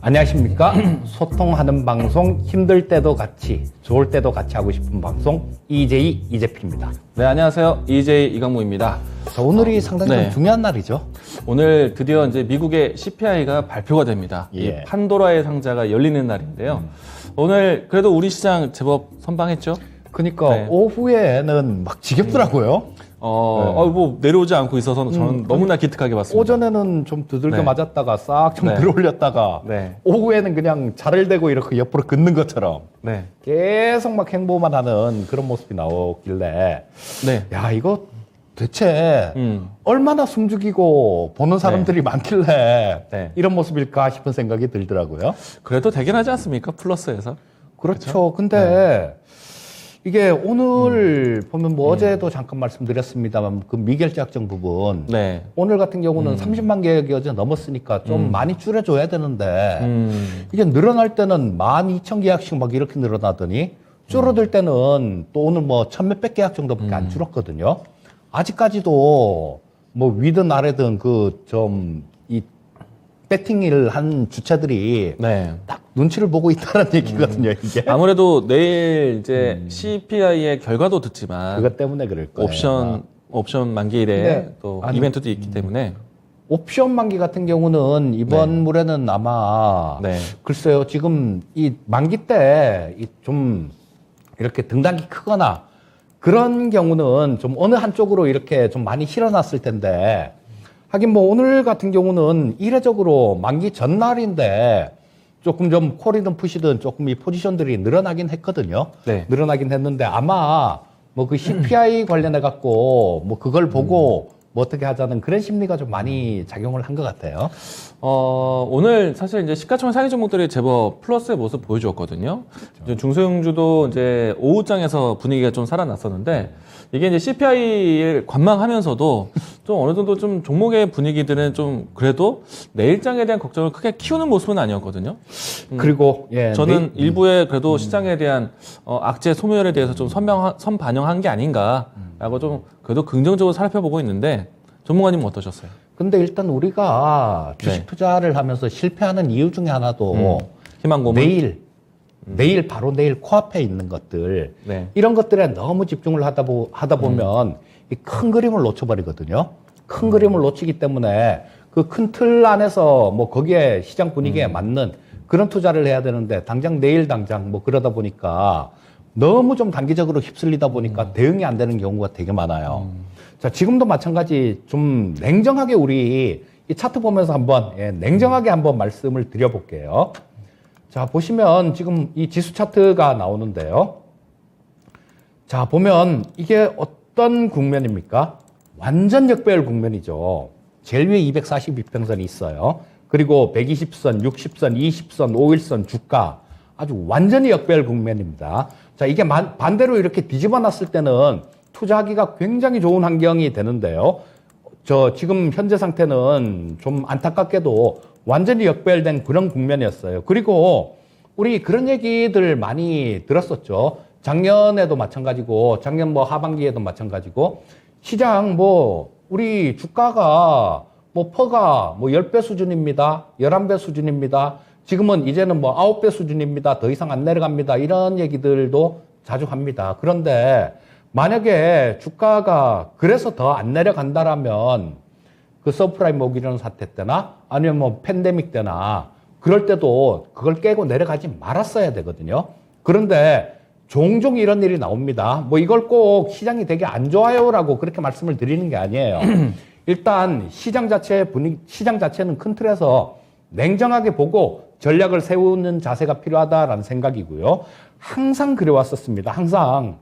안녕하십니까? 소통하는 방송, 힘들 때도 같이, 좋을 때도 같이 하고 싶은 방송, EJ 이재필입니다. 네, 안녕하세요. EJ 이강무입니다. 자, 오늘이 상당히 좀 중요한 날이죠. 오늘 드디어 이제 미국의 CPI가 발표가 됩니다. 예. 이 판도라의 상자가 열리는 날인데요. 오늘 그래도 우리 시장 제법 선방했죠? 그러니까 네. 오후에는 막 지겹더라고요. 뭐 내려오지 않고 있어서 저는 너무나 기특하게 봤습니다. 오전에는 좀 두들겨 네. 맞았다가 싹 좀 네. 들어올렸다가 네. 오후에는 그냥 자를 대고 이렇게 옆으로 긋는 것처럼 네. 계속 막 행보만 하는 그런 모습이 나오길래 네. 야, 이거 대체 얼마나 숨죽이고 보는 사람들이 많길래 네. 이런 모습일까 싶은 생각이 들더라고요. 그래도 되긴 하지 않습니까? 플러스에서. 그렇죠. 근데 이게 오늘 보면 뭐 어제도 잠깐 말씀드렸습니다만 그 미결제약정 부분 네. 오늘 같은 경우는 30만 계약이 어제 넘었으니까 좀 많이 줄여줘야 되는데 이게 늘어날 때는 12,000계약씩 막 이렇게 늘어나더니 줄어들 때는 또 오늘 뭐 1,000몇백 계약 정도밖에 안 줄었거든요. 아직까지도 뭐 위든 아래든 그 좀 이 배팅을 한 주체들이 네. 딱 눈치를 보고 있다는 얘기거든요, 이게. 아무래도 내일 이제 CPI의 결과도 듣지만 그것 때문에 그럴 거예요. 옵션 만기일에 근데 또 아니, 이벤트도 있기 때문에 옵션 만기 같은 경우는 이번 물에는 아마 네. 글쎄요, 지금 이 만기 때 좀 이렇게 등단기 크거나 그런 경우는 좀 어느 한쪽으로 이렇게 좀 많이 실어놨을 텐데 하긴 뭐 오늘 같은 경우는 이례적으로 만기 전날인데 조금 좀 콜이든 푸시든 조금 이 포지션들이 늘어나긴 했거든요. 네. 늘어나긴 했는데 아마 뭐 그 CPI 관련해 갖고 뭐 그걸 보고 뭐 어떻게 하자는 그런 심리가 좀 많이 작용을 한 것 같아요. 오늘 사실 이제 시가총액 상위 종목들이 제법 플러스의 모습 보여주었거든요. 이제 중소형주도 이제 오후장에서 분위기가 좀 살아났었는데 이게 이제 CPI를 관망하면서도 좀 어느 정도 좀 종목의 분위기들은 좀 그래도 내일장에 대한 걱정을 크게 키우는 모습은 아니었거든요. 그리고 예, 저는 일부에 그래도 시장에 대한 악재 소멸에 대해서 좀 선반영한 게 아닌가라고 좀 그래도 긍정적으로 살펴보고 있는데 전문가님은 어떠셨어요? 근데 일단 우리가 주식 네. 투자를 하면서 실패하는 이유 중에 하나도 희망고문? 내일 바로 내일 코앞에 있는 것들 네. 이런 것들에 너무 집중을 하다 보면 이 큰 그림을 놓쳐버리거든요. 큰 그림을 놓치기 때문에 그 큰 틀 안에서 뭐 거기에 시장 분위기에 맞는 그런 투자를 해야 되는데 당장 내일 당장 뭐 그러다 보니까 너무 좀 단기적으로 휩쓸리다 보니까 대응이 안 되는 경우가 되게 많아요. 자, 지금도 마찬가지 좀 냉정하게 우리 이 차트 보면서 한번 냉정하게 한번 말씀을 드려볼게요. 자, 보시면 지금 이 지수 차트가 나오는데요. 자, 보면 이게 어떤 국면입니까? 완전 역배열 국면이죠. 제일 위에 242평선이 있어요. 그리고 120선, 60선, 20선, 5일선 주가 아주 완전히 역배열 국면입니다. 자, 이게 반대로 이렇게 뒤집어 놨을 때는 투자하기가 굉장히 좋은 환경이 되는데요. 지금 현재 상태는 좀 안타깝게도 완전히 역배열된 그런 국면이었어요. 그리고 우리 그런 얘기들 많이 들었었죠. 작년에도 마찬가지고, 작년 뭐 하반기에도 마찬가지고, 시장 뭐, 우리 주가가 뭐 퍼가 뭐 10배 수준입니다. 11배 수준입니다. 지금은 이제는 뭐 9배 수준입니다. 더 이상 안 내려갑니다. 이런 얘기들도 자주 합니다. 그런데 만약에 주가가 그래서 더 안 내려간다라면 그 서프라임 모기련 사태 때나 아니면 뭐 팬데믹 때나 그럴 때도 그걸 깨고 내려가지 말았어야 되거든요. 그런데 종종 이런 일이 나옵니다. 뭐 이걸 꼭 시장이 되게 안 좋아요라고 그렇게 말씀을 드리는 게 아니에요. 일단 시장 자체는 큰 틀에서 냉정하게 보고 전략을 세우는 자세가 필요하다라는 생각이고요. 항상 그래왔었습니다. 항상.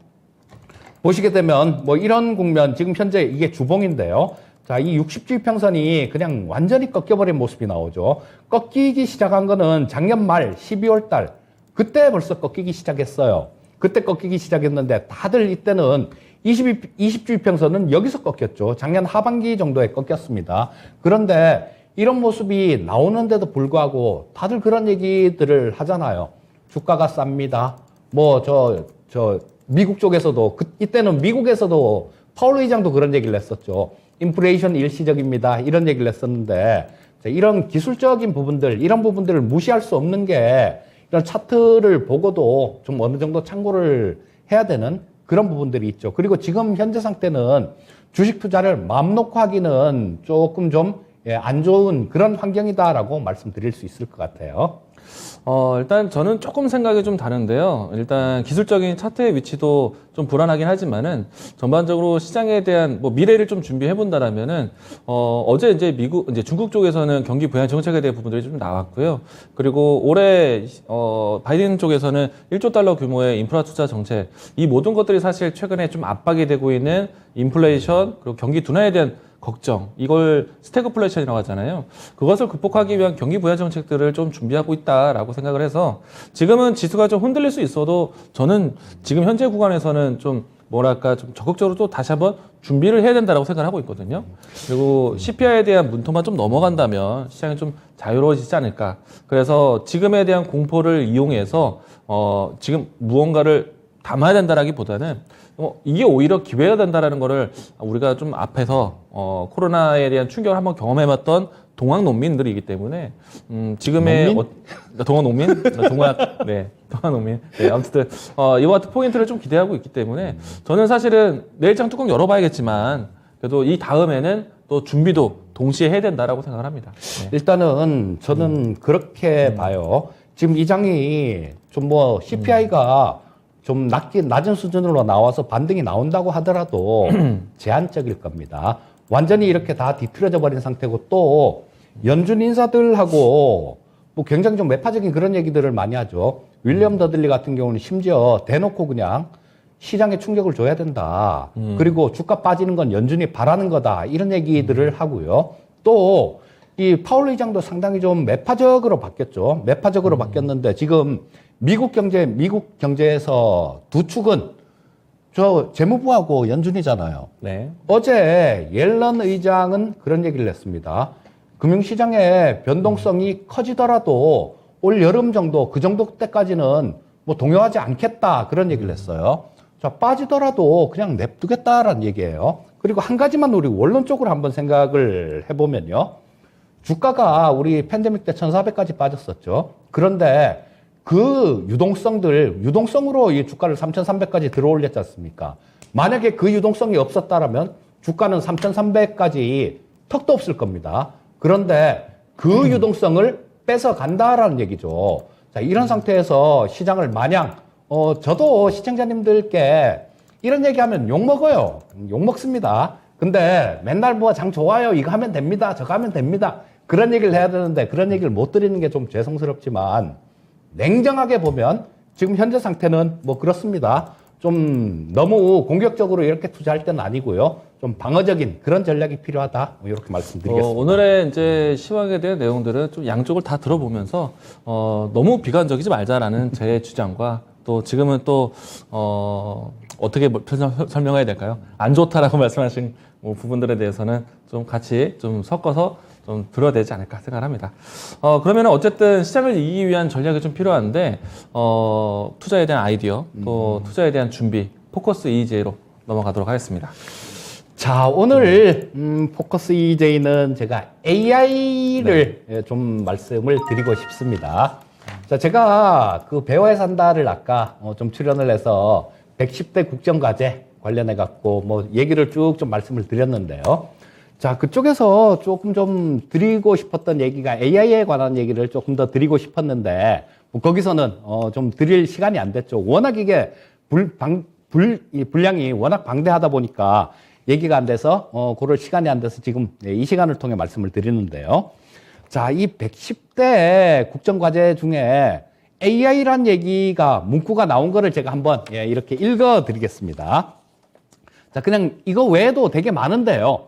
보시게 되면 뭐 이런 국면, 지금 현재 이게 주봉인데요. 자, 이 60주의 평선이 그냥 완전히 꺾여버린 모습이 나오죠. 꺾이기 시작한 거는 작년 말 12월 달, 그때 벌써 꺾이기 시작했어요. 그때 꺾이기 시작했는데 다들 이때는 20주의 평선은 여기서 꺾였죠. 작년 하반기 정도에 꺾였습니다. 그런데 이런 모습이 나오는데도 불구하고 다들 그런 얘기들을 하잖아요. 주가가 쌉니다. 뭐 미국 쪽에서도 이때는 미국에서도 파월 의장도 그런 얘기를 했었죠. 인플레이션 일시적입니다. 이런 얘기를 했었는데 자, 이런 기술적인 부분들, 이런 부분들을 무시할 수 없는 게 이런 차트를 보고도 좀 어느 정도 참고를 해야 되는 그런 부분들이 있죠. 그리고 지금 현재 상태는 주식 투자를 마음 놓고 하기는 조금 좀 안 좋은 그런 환경이다라고 말씀드릴 수 있을 것 같아요. 일단 저는 조금 생각이 좀 다른데요. 일단 기술적인 차트의 위치도 좀 불안하긴 하지만은 전반적으로 시장에 대한 뭐 미래를 좀 준비해 본다라면은 어제 이제 이제 중국 쪽에서는 경기 부양 정책에 대한 부분들이 좀 나왔고요. 그리고 올해 바이든 쪽에서는 1조 달러 규모의 인프라 투자 정책, 이 모든 것들이 사실 최근에 좀 압박이 되고 있는 인플레이션 그리고 경기 둔화에 대한 걱정, 이걸 스태그플레이션이라고 하잖아요. 그것을 극복하기 위한 경기 부양 정책들을 좀 준비하고 있다라고 생각을 해서 지금은 지수가 좀 흔들릴 수 있어도 저는 지금 현재 구간에서는 좀 뭐랄까 좀 적극적으로 또 다시 한번 준비를 해야 된다라고 생각을 하고 있거든요. 그리고 CPI에 대한 문턱만 좀 넘어간다면 시장이 좀 자유로워지지 않을까. 그래서 지금에 대한 공포를 이용해서 지금 무언가를 담아야 된다라기보다는 이게 오히려 기회가 된다라는 거를 우리가 좀 앞에서 코로나에 대한 충격을 한번 경험해봤던 동학 농민들이기 때문에 지금의 동학 농민, 동학 농민. 네, 아무튼 이와 같은 포인트를 좀 기대하고 있기 때문에 저는 사실은 내일장 뚜껑 열어봐야겠지만 그래도 이 다음에는 또 준비도 동시에 해야 된다라고 생각을 합니다. 네. 일단은 저는 그렇게 봐요. 지금 이 장이 좀 뭐 CPI가 좀 낮은 수준으로 나와서 반등이 나온다고 하더라도 제한적일 겁니다. 완전히 이렇게 다 뒤틀어져 버린 상태고 또 연준 인사들하고 뭐 굉장히 좀 매파적인 그런 얘기들을 많이 하죠. 윌리엄 더들리 같은 경우는 심지어 대놓고 그냥 시장에 충격을 줘야 된다. 그리고 주가 빠지는 건 연준이 바라는 거다. 이런 얘기들을 하고요. 또 이 파월 의장도 상당히 좀 매파적으로 바뀌었죠. 매파적으로 바뀌었는데 지금 미국 경제에서 두 축은 저 재무부하고 연준이잖아요. 네. 어제 옐런 의장은 그런 얘기를 했습니다. 금융시장의 변동성이 커지더라도 올 여름 정도, 그 정도 때까지는 뭐 동요하지 않겠다. 그런 얘기를 했어요. 자, 빠지더라도 그냥 냅두겠다라는 얘기예요. 그리고 한 가지만 우리 원론적으로 한번 생각을 해보면요. 주가가 우리 팬데믹 때 1,400까지 빠졌었죠. 그런데 그 유동성으로 이 주가를 3,300까지 들어올렸지 않습니까? 만약에 그 유동성이 없었다라면 주가는 3,300까지 턱도 없을 겁니다. 그런데 그 유동성을 뺏어간다라는 얘기죠. 자, 이런 상태에서 시장을 마냥, 저도 시청자님들께 이런 얘기하면 욕먹어요. 욕먹습니다. 근데 맨날 뭐 장 좋아요. 이거 하면 됩니다. 저거 하면 됩니다. 그런 얘기를 해야 되는데 그런 얘기를 못 드리는 게 좀 죄송스럽지만 냉정하게 보면 지금 현재 상태는 뭐 그렇습니다. 좀 너무 공격적으로 이렇게 투자할 때는 아니고요. 좀 방어적인 그런 전략이 필요하다. 뭐 이렇게 말씀드리겠습니다. 오늘의 이제 시황에 대한 내용들은 좀 양쪽을 다 들어보면서 너무 비관적이지 말자라는 제 주장과 또 지금은 또 어떻게 설명해야 될까요? 안 좋다라고 말씀하신 부분들에 대해서는 좀 같이 좀 섞어서 좀 들어야 되지 않을까 생각합니다. 그러면 어쨌든 시장을 이기기 위한 전략이 좀 필요한데 투자에 대한 아이디어 또 투자에 대한 준비 포커스 EJ로 넘어가도록 하겠습니다. 자, 오늘 포커스 EJ는 제가 AI를 좀 말씀을 드리고 싶습니다. 자, 제가 그 배워야 산다를 아까 좀 출연을 해서 110대 국정과제 관련해 갖고 뭐 얘기를 쭉 좀 말씀을 드렸는데요. 자, 그쪽에서 조금 좀 드리고 싶었던 얘기가 AI에 관한 얘기를 조금 더 드리고 싶었는데 뭐 거기서는 좀 드릴 시간이 안 됐죠. 워낙 이게 분량이 워낙 방대하다 보니까 얘기가 안 돼서 그럴 시간이 안 돼서 지금 이 시간을 통해 말씀을 드리는데요. 자, 이 110대 국정과제 중에 AI란 얘기가 문구가 나온 거를 제가 한번 이렇게 읽어 드리겠습니다. 자, 그냥 이거 외에도 되게 많은데요.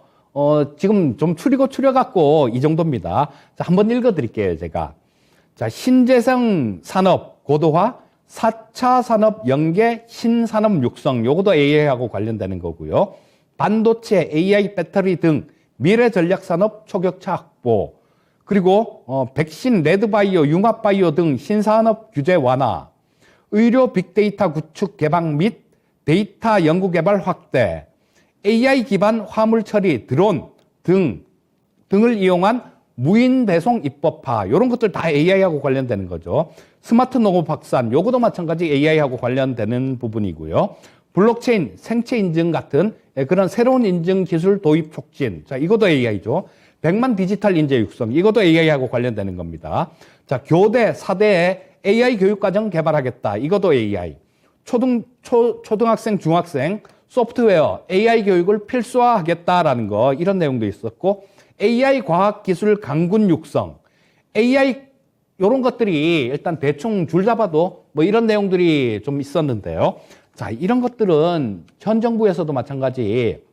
지금 좀 추려갖고 이 정도입니다. 자, 한번 읽어 드릴게요, 제가. 자, 신재생 산업 고도화, 4차 산업 연계, 신산업 육성, 요것도 AI하고 관련되는 거고요. 반도체, AI 배터리 등 미래 전략 산업 초격차 확보, 그리고 백신, 레드바이오, 융합바이오 등 신산업 규제 완화, 의료 빅데이터 구축 개방 및 데이터 연구 개발 확대, AI 기반 화물 처리, 드론 등을 이용한 무인 배송 입법화 이런 것들 다 AI하고 관련되는 거죠. 스마트 농업 확산 요것도 마찬가지 AI하고 관련되는 부분이고요. 블록체인, 생체 인증 같은 그런 새로운 인증 기술 도입 촉진. 자, 이것도 AI죠. 100만 디지털 인재 육성. 이것도 AI하고 관련되는 겁니다. 자, 교대, 사대에 AI 교육과정 개발하겠다. 이것도 AI. 초등학생, 중학생, 소프트웨어, AI 교육을 필수화하겠다라는 거, 이런 내용도 있었고, AI 과학기술 강군 육성, AI, 요런 것들이 일단 대충 줄 잡아도 뭐 이런 내용들이 좀 있었는데요. 자, 이런 것들은 현 정부에서도 마찬가지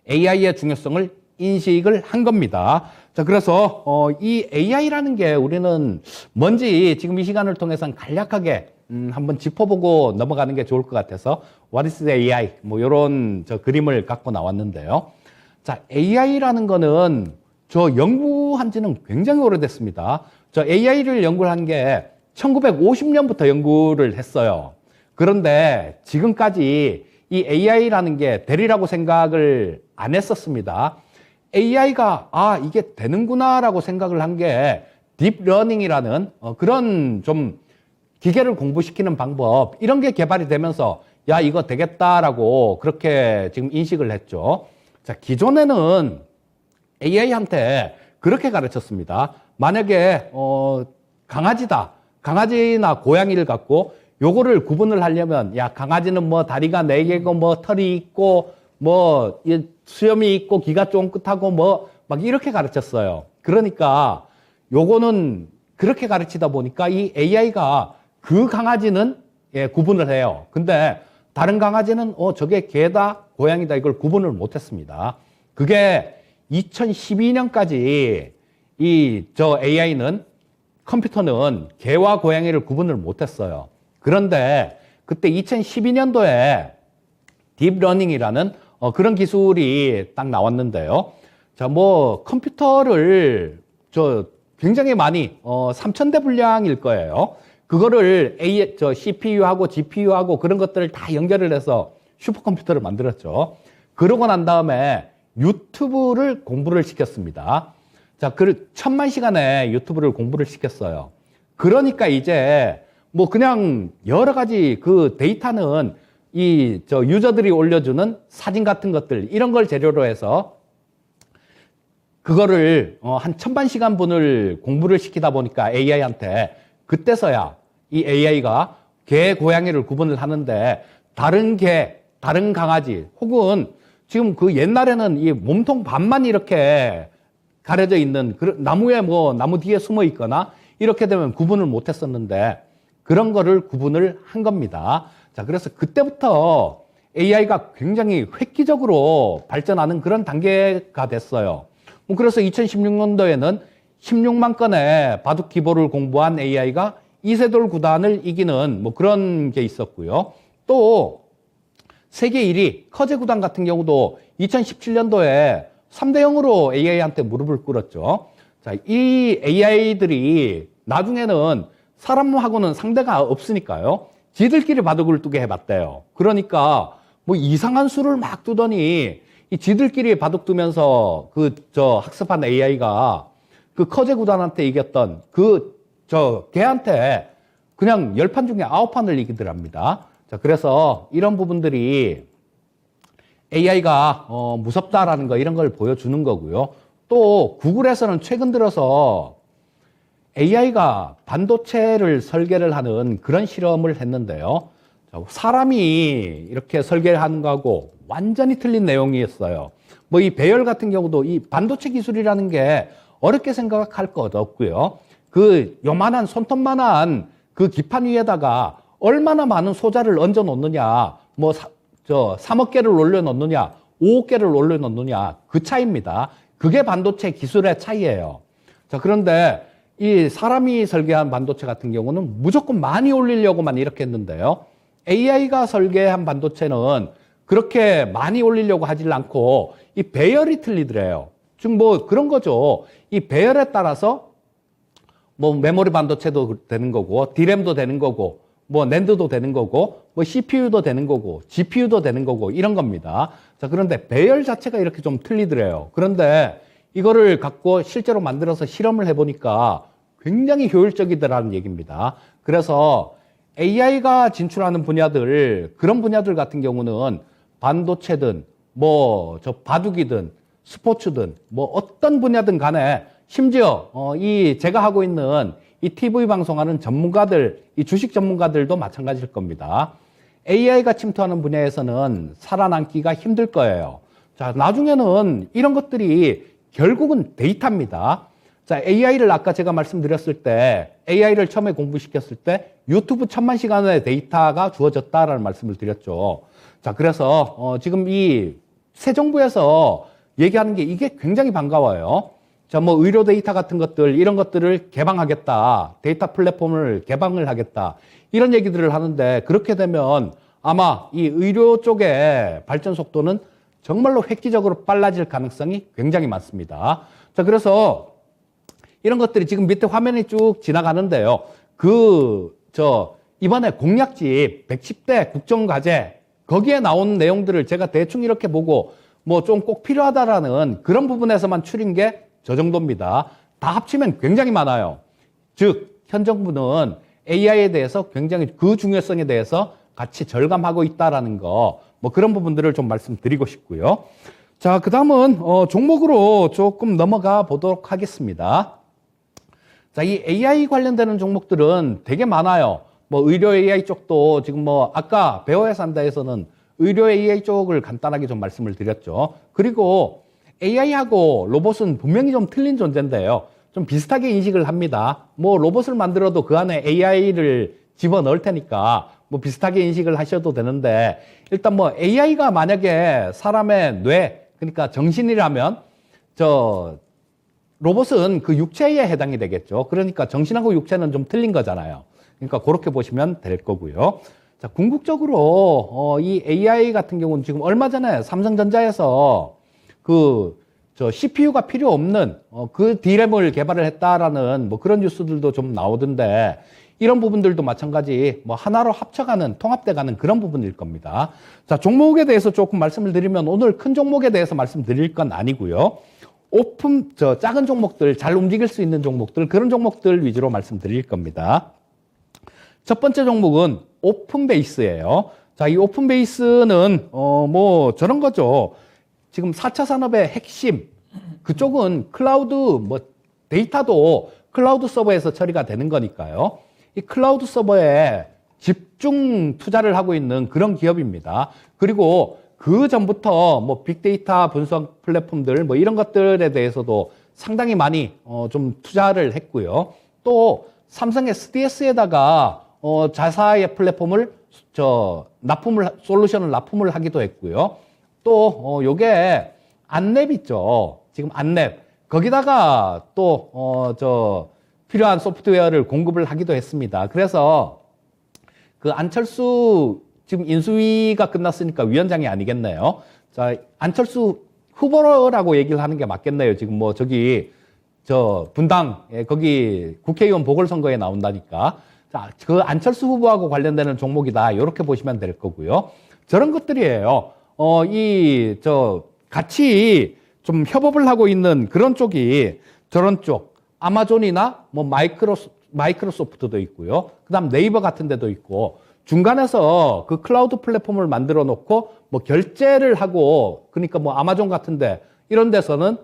AI의 중요성을 인식을 한 겁니다. 자, 그래서 이 AI라는 게 우리는 뭔지 지금 이 시간을 통해서 간략하게 한번 짚어보고 넘어가는 게 좋을 것 같아서 What is AI? 뭐 이런 저 그림을 갖고 나왔는데요. 자, AI라는 거는 저 연구한 지는 굉장히 오래됐습니다. 저 AI를 연구한 게 1950년부터 연구를 했어요. 그런데 지금까지 이 AI라는 게 되리라고 생각을 안 했었습니다. AI가 이게 되는구나라고 생각을 한 게 딥러닝이라는 그런 좀 기계를 공부시키는 방법 이런 게 개발이 되면서 야 이거 되겠다라고 그렇게 지금 인식을 했죠. 자, 기존에는 AI한테 그렇게 가르쳤습니다. 만약에 강아지나 고양이를 갖고 요거를 구분을 하려면 야 강아지는 뭐 다리가 4개고 뭐 털이 있고 뭐 수염이 있고 귀가 쫑긋하고 뭐 막 이렇게 가르쳤어요. 그러니까 요거는 그렇게 가르치다 보니까 이 AI가 그 강아지는 구분을 해요. 근데 다른 강아지는 저게 개다 고양이다 이걸 구분을 못했습니다. 그게 2012년까지 저 AI는 컴퓨터는 개와 고양이를 구분을 못했어요. 그런데 그때 2012년도에 딥러닝이라는 그런 기술이 딱 나왔는데요. 자, 뭐 컴퓨터를 굉장히 많이 3000대 분량일 거예요. 그거를 CPU하고 GPU하고 그런 것들을 다 연결을 해서 슈퍼컴퓨터를 만들었죠. 그러고 난 다음에 유튜브를 공부를 시켰습니다. 자, 1000만 시간의 유튜브를 공부를 시켰어요. 그러니까 이제 뭐 그냥 여러 가지 그 데이터는 유저들이 올려주는 사진 같은 것들 이런 걸 재료로 해서 그거를 한 1000만 시간 분을 공부를 시키다 보니까 AI한테 그때서야 이 AI가 개, 고양이를 구분을 하는데 다른 개, 다른 강아지 혹은 지금 그 옛날에는 이 몸통 반만 이렇게 가려져 있는 나무에 나무 뒤에 숨어 있거나 이렇게 되면 구분을 못 했었는데 그런 거를 구분을 한 겁니다. 자, 그래서 그때부터 AI가 굉장히 획기적으로 발전하는 그런 단계가 됐어요. 그래서 2016년도에는 16만 건의 바둑 기보를 공부한 AI가 이세돌 구단을 이기는 뭐 그런 게 있었고요. 또 세계 1위 커제 구단 같은 경우도 2017년도에 3대 0으로 AI한테 무릎을 꿇었죠. 자, 이 AI들이 나중에는 사람하고는 상대가 없으니까요. 지들끼리 바둑을 두게 해봤대요. 그러니까 뭐 이상한 수를 막 두더니 이 지들끼리 바둑 두면서 학습한 AI가 그 커제 구단한테 이겼던 걔한테 그냥 10판 중에 9판을 이기더랍니다. 자, 그래서 이런 부분들이 AI가 무섭다라는 거 이런 걸 보여주는 거고요. 또 구글에서는 최근 들어서 AI가 반도체를 설계를 하는 그런 실험을 했는데요. 사람이 이렇게 설계를 하는 거하고 완전히 틀린 내용이었어요. 뭐 이 배열 같은 경우도 이 반도체 기술이라는 게 어렵게 생각할 것 없고요. 그 요만한 손톱만한 그 기판 위에다가 얼마나 많은 소자를 얹어 놓느냐, 3억 개를 올려 놓느냐, 5억 개를 올려 놓느냐, 그 차이입니다. 그게 반도체 기술의 차이예요. 자, 그런데 이 사람이 설계한 반도체 같은 경우는 무조건 많이 올리려고만 이렇게 했는데요. AI가 설계한 반도체는 그렇게 많이 올리려고 하질 않고 이 배열이 틀리더래요. 즉 뭐 그런 거죠. 이 배열에 따라서 뭐 메모리 반도체도 되는 거고, D램도 되는 거고, 뭐 낸드도 되는 거고, 뭐 CPU도 되는 거고, GPU도 되는 거고 이런 겁니다. 자, 그런데 배열 자체가 이렇게 좀 틀리더래요. 그런데 이거를 갖고 실제로 만들어서 실험을 해보니까 굉장히 효율적이더라는 얘기입니다. 그래서 AI가 진출하는 분야들, 그런 분야들 같은 경우는 반도체든 뭐 저 바둑이든 스포츠든 뭐 어떤 분야든 간에 심지어 이 제가 하고 있는 이 TV 방송하는 전문가들, 이 주식 전문가들도 마찬가지일 겁니다. AI가 침투하는 분야에서는 살아남기가 힘들 거예요. 자, 나중에는 이런 것들이 결국은 데이터입니다. 자, AI를 아까 제가 말씀드렸을 때, AI를 처음에 공부시켰을 때 유튜브 1000만 시간의 데이터가 주어졌다라는 말씀을 드렸죠. 자, 그래서 지금 이 새 정부에서 얘기하는 게 이게 굉장히 반가워요. 자, 뭐 의료 데이터 같은 것들, 이런 것들을 개방하겠다. 데이터 플랫폼을 개방을 하겠다. 이런 얘기들을 하는데, 그렇게 되면 아마 이 의료 쪽의 발전 속도는 정말로 획기적으로 빨라질 가능성이 굉장히 많습니다. 자, 그래서 이런 것들이 지금 밑에 화면이 쭉 지나가는데요. 이번에 공약집 110대 국정과제, 거기에 나온 내용들을 제가 대충 이렇게 보고 뭐 좀 꼭 필요하다라는 그런 부분에서만 추린 게 저 정도입니다. 다 합치면 굉장히 많아요. 즉, 현 정부는 AI에 대해서 굉장히 그 중요성에 대해서 같이 절감하고 있다라는 거, 뭐 그런 부분들을 좀 말씀드리고 싶고요. 자, 그 다음은 종목으로 조금 넘어가 보도록 하겠습니다. 자, 이 AI 관련되는 종목들은 되게 많아요. 뭐 의료 AI 쪽도 지금 뭐 아까 배워야 산다에서는 의료 AI 쪽을 간단하게 좀 말씀을 드렸죠. 그리고 AI하고 로봇은 분명히 좀 틀린 존재인데요. 좀 비슷하게 인식을 합니다. 뭐 로봇을 만들어도 그 안에 AI를 집어넣을 테니까 뭐 비슷하게 인식을 하셔도 되는데, 일단 뭐 AI가 만약에 사람의 뇌, 그러니까 정신이라면 로봇은 그 육체에 해당이 되겠죠. 그러니까 정신하고 육체는 좀 틀린 거잖아요. 그러니까 그렇게 보시면 될 거고요. 자, 궁극적으로 이 AI 같은 경우는 지금 얼마 전에 삼성전자에서 CPU가 필요 없는 그 D램을 개발을 했다라는 뭐 그런 뉴스들도 좀 나오던데, 이런 부분들도 마찬가지 뭐 하나로 합쳐가는, 통합돼가는 그런 부분일 겁니다. 자, 종목에 대해서 조금 말씀을 드리면, 오늘 큰 종목에 대해서 말씀드릴 건 아니고요. 작은 종목들, 잘 움직일 수 있는 종목들, 그런 종목들 위주로 말씀드릴 겁니다. 첫 번째 종목은 오픈베이스예요. 자, 이 오픈베이스는 뭐 저런 거죠. 지금 4차 산업의 핵심, 그쪽은 클라우드, 뭐 데이터도 클라우드 서버에서 처리가 되는 거니까요. 이 클라우드 서버에 집중 투자를 하고 있는 그런 기업입니다. 그리고 그 전부터 뭐 빅데이터 분석 플랫폼들 뭐 이런 것들에 대해서도 상당히 많이 좀 투자를 했고요. 또 삼성 SDS에다가 자사의 플랫폼을 솔루션을 납품을 하기도 했고요. 또 요게 안랩 있죠. 지금 안랩, 거기다가 또 필요한 소프트웨어를 공급을 하기도 했습니다. 그래서 그 안철수 지금 인수위가 끝났으니까 위원장이 아니겠네요. 자, 안철수 후보라고 얘기를 하는 게 맞겠네요. 지금 뭐 분당 거기 국회의원 보궐선거에 나온다니까. 자, 그 안철수 후보하고 관련되는 종목이다. 이렇게 보시면 될 거고요. 저런 것들이에요. 같이 좀 협업을 하고 있는 그런 쪽이 저런 쪽, 아마존이나 뭐 마이크로소프트도 있고요. 그 다음 네이버 같은 데도 있고, 중간에서 그 클라우드 플랫폼을 만들어 놓고 뭐 결제를 하고, 그러니까 뭐 아마존 같은데 이런 데서는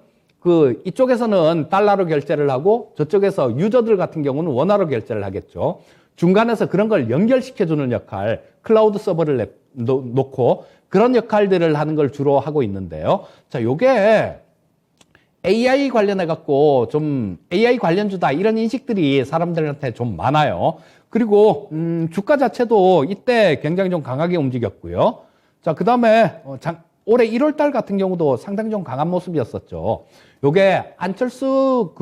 이쪽에서는 달러로 결제를 하고 저쪽에서 유저들 같은 경우는 원화로 결제를 하겠죠. 중간에서 그런 걸 연결시켜주는 역할, 클라우드 서버를 놓고 그런 역할들을 하는 걸 주로 하고 있는데요. 자, 요게 AI 관련해갖고 좀 AI 관련주다 이런 인식들이 사람들한테 좀 많아요. 그리고 주가 자체도 이때 굉장히 좀 강하게 움직였고요. 자, 그 다음에 올해 1월 달 같은 경우도 상당히 좀 강한 모습이었었죠. 요게 안철수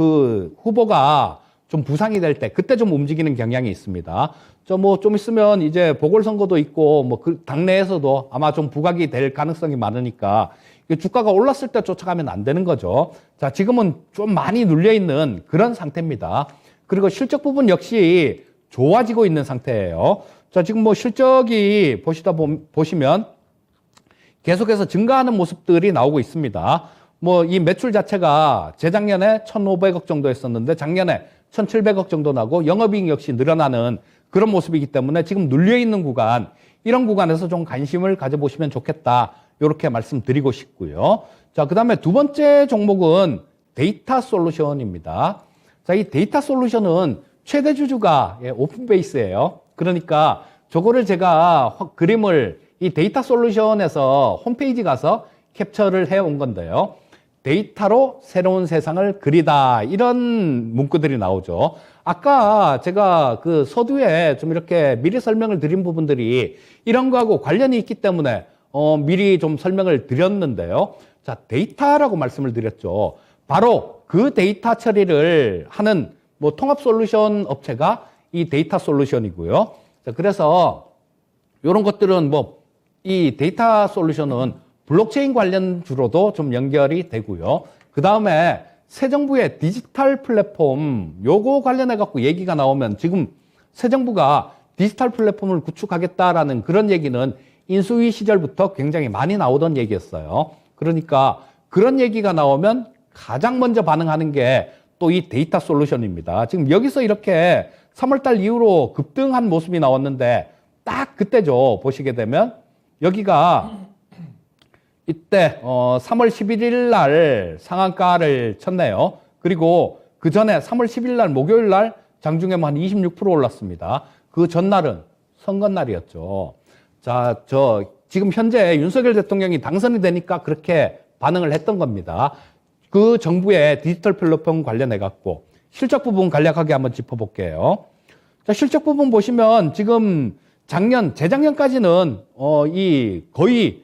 후보가 좀 부상이 될 때 그때 좀 움직이는 경향이 있습니다. 좀 있으면 이제 보궐선거도 있고 뭐 당내에서도 아마 좀 부각이 될 가능성이 많으니까 주가가 올랐을 때 쫓아가면 안 되는 거죠. 자, 지금은 좀 많이 눌려 있는 그런 상태입니다. 그리고 실적 부분 역시 좋아지고 있는 상태예요. 자, 지금 뭐 실적이 보시면 계속해서 증가하는 모습들이 나오고 있습니다. 뭐 이 매출 자체가 재작년에 1,500억 정도 했었는데 작년에 1,700억 정도 나고 영업이익 역시 늘어나는 그런 모습이기 때문에 지금 눌려 있는 구간, 이런 구간에서 좀 관심을 가져보시면 좋겠다. 이렇게 말씀드리고 싶고요. 자, 그다음에 두 번째 종목은 데이터 솔루션입니다. 자, 이 데이터 솔루션은 최대 주주가 오픈베이스예요. 그러니까 저거를 제가 그림을 이 데이터 솔루션에서 홈페이지 가서 캡처를 해온 건데요. 데이터로 새로운 세상을 그리다, 이런 문구들이 나오죠. 아까 제가 그 서두에 좀 이렇게 미리 설명을 드린 부분들이 이런 거하고 관련이 있기 때문에 미리 좀 설명을 드렸는데요. 자, 데이터라고 말씀을 드렸죠. 바로 그 데이터 처리를 하는 뭐 통합 솔루션 업체가 이 데이터 솔루션이고요. 자, 그래서 이런 것들은 뭐 이 데이터 솔루션은 블록체인 관련주로도 좀 연결이 되고요. 그 다음에 새 정부의 디지털 플랫폼, 요거 관련해 갖고 얘기가 나오면 지금 새 정부가 디지털 플랫폼을 구축하겠다라는 그런 얘기는 인수위 시절부터 굉장히 많이 나오던 얘기였어요. 그러니까 그런 얘기가 나오면 가장 먼저 반응하는 게 또 이 데이터 솔루션입니다. 지금 여기서 이렇게 3월달 이후로 급등한 모습이 나왔는데 딱 그때죠. 보시게 되면 여기가 이때 3월 11일 날 상한가를 쳤네요. 그리고 그 전에 3월 10일 날 목요일 날 장중에 한 26% 올랐습니다. 그 전날은 선거날이었죠. 자, 지금 현재 윤석열 대통령이 당선이 되니까 그렇게 반응을 했던 겁니다. 그 정부의 디지털 플랫폼 관련해 갖고 실적 부분 간략하게 한번 짚어볼게요. 자, 실적 부분 보시면 지금 재작년까지는 이 거의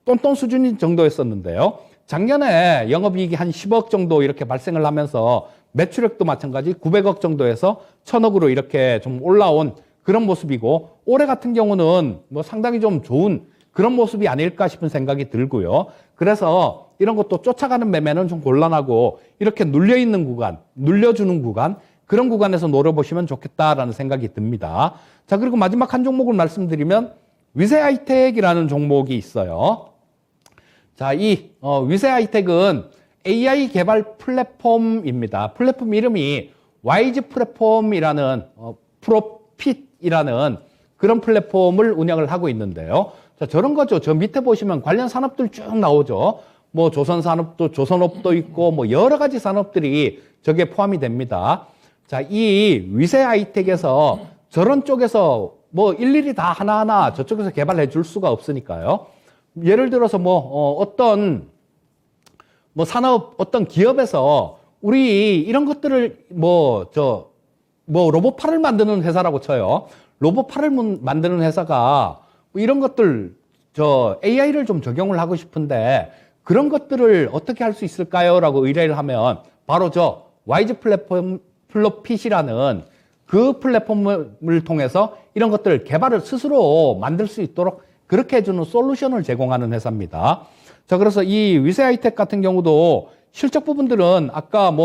똔똔 수준 정도였었는데요. 작년에 영업이익이 한 10억 정도 이렇게 발생을 하면서 매출액도 마찬가지 900억 정도에서 1000억으로 이렇게 좀 올라온 그런 모습이고, 올해 같은 경우는 뭐 상당히 좀 좋은 그런 모습이 아닐까 싶은 생각이 들고요. 그래서 이런 것도 쫓아가는 매매는 좀 곤란하고 이렇게 눌려있는 구간, 눌려주는 구간, 그런 구간에서 노려보시면 좋겠다라는 생각이 듭니다. 자, 그리고 마지막 한 종목을 말씀드리면 위세하이텍이라는 종목이 있어요. 자, 이 위세하이텍은 AI 개발 플랫폼입니다. 플랫폼 이름이 와이즈 플랫폼이라는 프로핏이라는 그런 플랫폼을 운영을 하고 있는데요. 자, 저런 거죠. 저 밑에 보시면 관련 산업들 쭉 나오죠. 뭐 조선산업도, 조선업도 있고 뭐 여러 가지 산업들이 저게 포함이 됩니다. 자, 이 위세하이텍에서 저런 쪽에서 뭐 일일이 다 하나하나 저쪽에서 개발해 줄 수가 없으니까요. 예를 들어서 어떤 산업, 어떤 기업에서 우리 이런 것들을 로봇팔을 만드는 회사라고 쳐요. 로봇팔을 만드는 회사가 이런 것들, AI를 좀 적용을 하고 싶은데 그런 것들을 어떻게 할 수 있을까요? 라고 의뢰를 하면 바로 와이즈 플랫핏이라는 그 플랫폼을 통해서 이런 것들을 개발을 스스로 만들 수 있도록 그렇게 해주는 솔루션을 제공하는 회사입니다. 자, 그래서 이 위세하이텍 같은 경우도 실적 부분들은 아까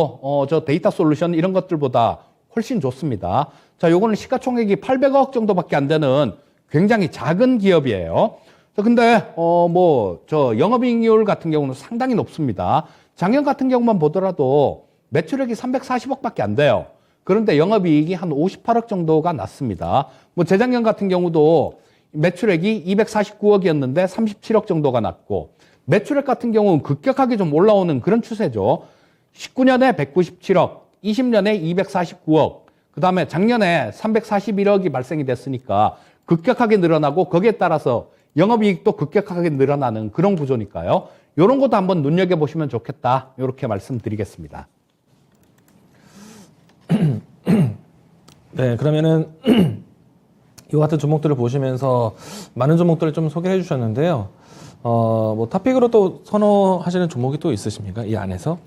데이터 솔루션 이런 것들보다 훨씬 좋습니다. 자, 요거는 시가총액이 800억 정도밖에 안 되는 굉장히 작은 기업이에요. 자, 근데, 영업이익률 같은 경우는 상당히 높습니다. 작년 같은 경우만 보더라도 매출액이 340억밖에 안 돼요. 그런데 영업이익이 한 58억 정도가 났습니다. 재작년 같은 경우도 매출액이 249억이었는데 37억 정도가 났고, 매출액 같은 경우는 급격하게 좀 올라오는 그런 추세죠. 19년에 197억, 20년에 249억, 그 다음에 작년에 341억이 발생이 됐으니까 급격하게 늘어나고 거기에 따라서 영업이익도 급격하게 늘어나는 그런 구조니까요. 이런 것도 한번 눈여겨보시면 좋겠다. 이렇게 말씀드리겠습니다. 네, 그러면은 이 같은 종목들을 보시면서 많은 종목들을 좀 소개해 주셨는데요. 토픽으로 또 선호하시는 종목이 또 있으십니까? 이 안에서?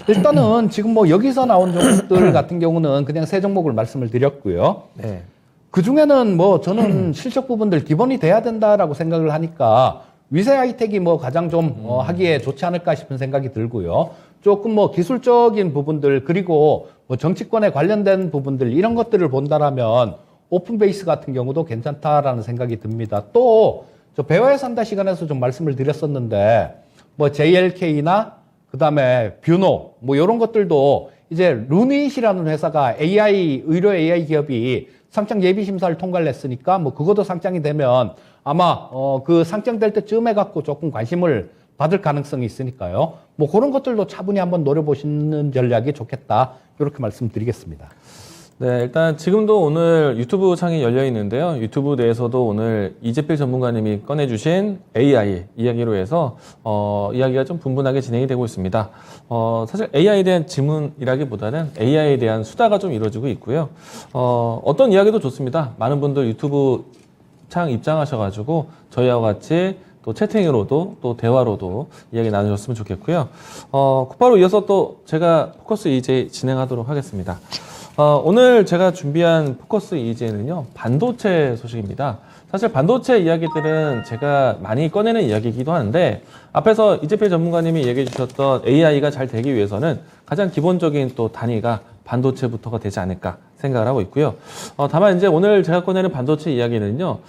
일단은 지금 여기서 나온 종목들 같은 경우는 그냥 세 종목을 말씀을 드렸고요. 네. 그 중에는 저는 실적 부분들 기본이 돼야 된다라고 생각을 하니까 위세하이텍이 가장 좀 하기에 좋지 않을까 싶은 생각이 들고요. 조금 기술적인 부분들 그리고 정치권에 관련된 부분들 이런 것들을 본다라면 오픈베이스 같은 경우도 괜찮다라는 생각이 듭니다. 또 저 배워야 산다 시간에서 좀 말씀을 드렸었는데 JLK나 그다음에 뷰노 뭐 이런 것들도 이제 루닛이라는 회사가 의료 AI 기업이 상장 예비 심사를 통과를 했으니까 뭐 그것도 상장이 되면 아마 그 상장될 때쯤에 갖고 조금 관심을 받을 가능성이 있으니까요. 뭐 그런 것들도 차분히 한번 노려보시는 전략이 좋겠다. 이렇게 말씀드리겠습니다. 네, 일단 지금도 오늘 유튜브 창이 열려 있는데요. 유튜브 내에서도 오늘 이재필 전문가님이 꺼내주신 AI 이야기로 해서 이야기가 좀 분분하게 진행이 되고 있습니다. 사실 AI에 대한 질문이라기보다는 AI에 대한 수다가 좀 이루어지고 있고요. 어떤 이야기도 좋습니다. 많은 분들 유튜브 창 입장하셔가지고 저희와 같이 또 채팅으로도 또 대화로도 이야기 나누셨으면 좋겠고요. 곧바로 이어서 또 제가 포커스 EJ 진행하도록 하겠습니다. 오늘 제가 준비한 포커스 EJ는요, 반도체 소식입니다. 사실 반도체 이야기들은 제가 많이 꺼내는 이야기이기도 하는데, 앞에서 이재필 전문가님이 얘기해 주셨던 AI가 잘 되기 위해서는 가장 기본적인 또 단위가 반도체부터가 되지 않을까 생각을 하고 있고요. 다만 이제 오늘 제가 꺼내는 반도체 이야기는요,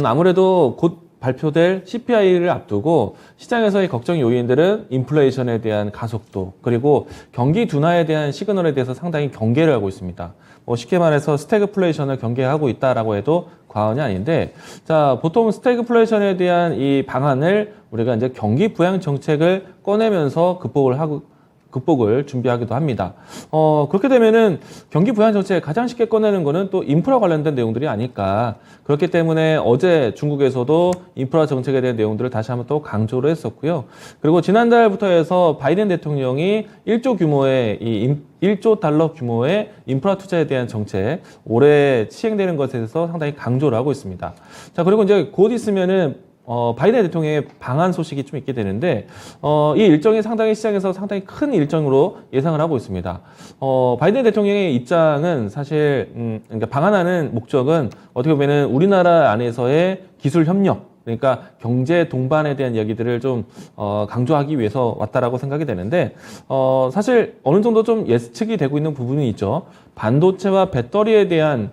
아무래도 곧 발표될 CPI를 앞두고 시장에서의 걱정 요인들은 인플레이션에 대한 가속도, 그리고 경기 둔화에 대한 시그널에 대해서 상당히 경계를 하고 있습니다. 뭐 쉽게 말해서 스태그플레이션을 경계하고 있다라고 해도 과언이 아닌데, 자, 보통 스태그플레이션에 대한 이 방안을 우리가 이제 경기 부양 정책을 꺼내면서 극복을 준비하기도 합니다. 그렇게 되면은 경기 부양 정책 가장 쉽게 꺼내는 거는 또 인프라 관련된 내용들이 아닐까. 그렇기 때문에 어제 중국에서도 인프라 정책에 대한 내용들을 다시 한번 또 강조를 했었고요. 그리고 지난달부터 해서 바이든 대통령이 1조 달러 규모의 인프라 투자에 대한 정책 올해 시행되는 것에 대해서 상당히 강조를 하고 있습니다. 자, 그리고 이제 곧 있으면은 바이든 대통령의 방한 소식이 좀 있게 되는데, 이 일정이 상당히 시장에서 상당히 큰 일정으로 예상을 하고 있습니다. 바이든 대통령의 입장은 사실, 그러니까 방한하는 목적은 어떻게 보면은 우리나라 안에서의 기술 협력, 그러니까 경제 동반에 대한 이야기들을 좀 강조하기 위해서 왔다라고 생각이 되는데, 사실 어느 정도 좀 예측이 되고 있는 부분이 있죠. 반도체와 배터리에 대한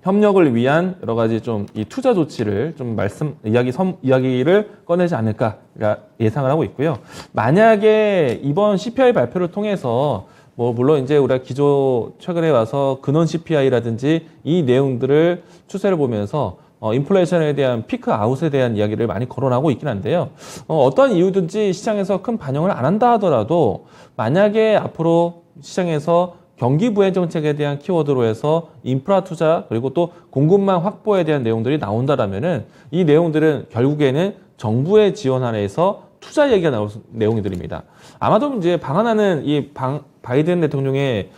협력을 위한 여러 가지 좀 이 투자 조치를 좀 이야기를 꺼내지 않을까 예상을 하고 있고요. 만약에 이번 CPI 발표를 통해서 뭐 물론 이제 우리가 최근에 와서 근원 CPI라든지 이 내용들을 추세를 보면서 인플레이션에 대한 피크 아웃에 대한 이야기를 많이 거론하고 있긴 한데요. 어떠한 이유든지 시장에서 큰 반영을 안 한다 하더라도 만약에 앞으로 시장에서 경기 부양 정책에 대한 키워드로 해서 인프라 투자 그리고 또 공급망 확보에 대한 내용들이 나온다라면은 이 내용들은 결국에는 정부의 지원 안에서 투자 얘기가 나올 내용들입니다. 아마도 이제 방한하는 바이든 대통령의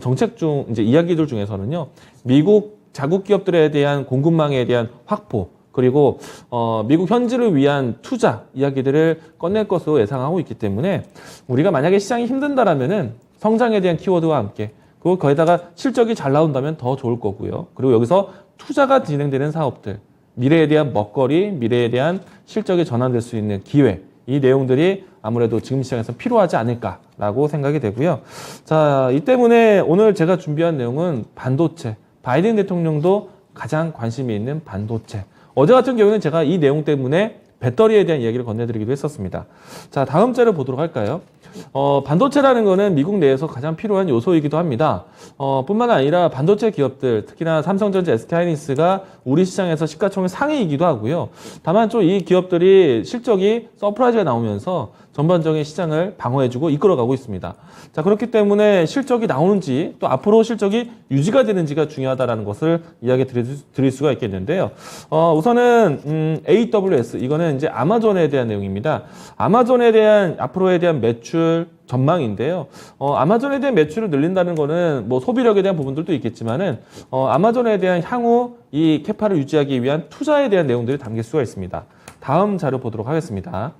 정책 중 이제 이야기들 중에서는요, 미국 자국 기업들에 대한 공급망에 대한 확보, 그리고 미국 현지를 위한 투자 이야기들을 꺼낼 것으로 예상하고 있기 때문에 우리가 만약에 시장이 힘든다라면은 성장에 대한 키워드와 함께, 그리고 거기다가 실적이 잘 나온다면 더 좋을 거고요. 그리고 여기서 투자가 진행되는 사업들, 미래에 대한 먹거리, 미래에 대한 실적이 전환될 수 있는 기회, 이 내용들이 아무래도 지금 시장에서 필요하지 않을까라고 생각이 되고요. 자, 이 때문에 오늘 제가 준비한 내용은 반도체, 바이든 대통령도 가장 관심이 있는 반도체. 어제 같은 경우는 제가 이 내용 때문에 배터리에 대한 이야기를 건네드리기도 했었습니다. 자, 다음 자료 보도록 할까요? 반도체라는 거는 미국 내에서 가장 필요한 요소이기도 합니다. 뿐만 아니라 반도체 기업들, 특히나 삼성전자, SK하이닉스가 우리 시장에서 시가총액 상위이기도 하고요. 다만 좀 이 기업들이 실적이 서프라이즈가 나오면서 전반적인 시장을 방어해주고 이끌어가고 있습니다. 자, 그렇기 때문에 실적이 나오는지 또 앞으로 실적이 유지가 되는지가 중요하다는 것을 이야기 드릴 수가 있겠는데요. 우선은 AWS, 이거는 이제 아마존에 대한 내용입니다. 아마존에 대한 앞으로에 대한 매출 전망인데요. 아마존에 대한 매출을 늘린다는 거는 뭐 소비력에 대한 부분들도 있겠지만은 아마존에 대한 향후 이 캐파를 유지하기 위한 투자에 대한 내용들이 담길 수가 있습니다. 다음 자료 보도록 하겠습니다.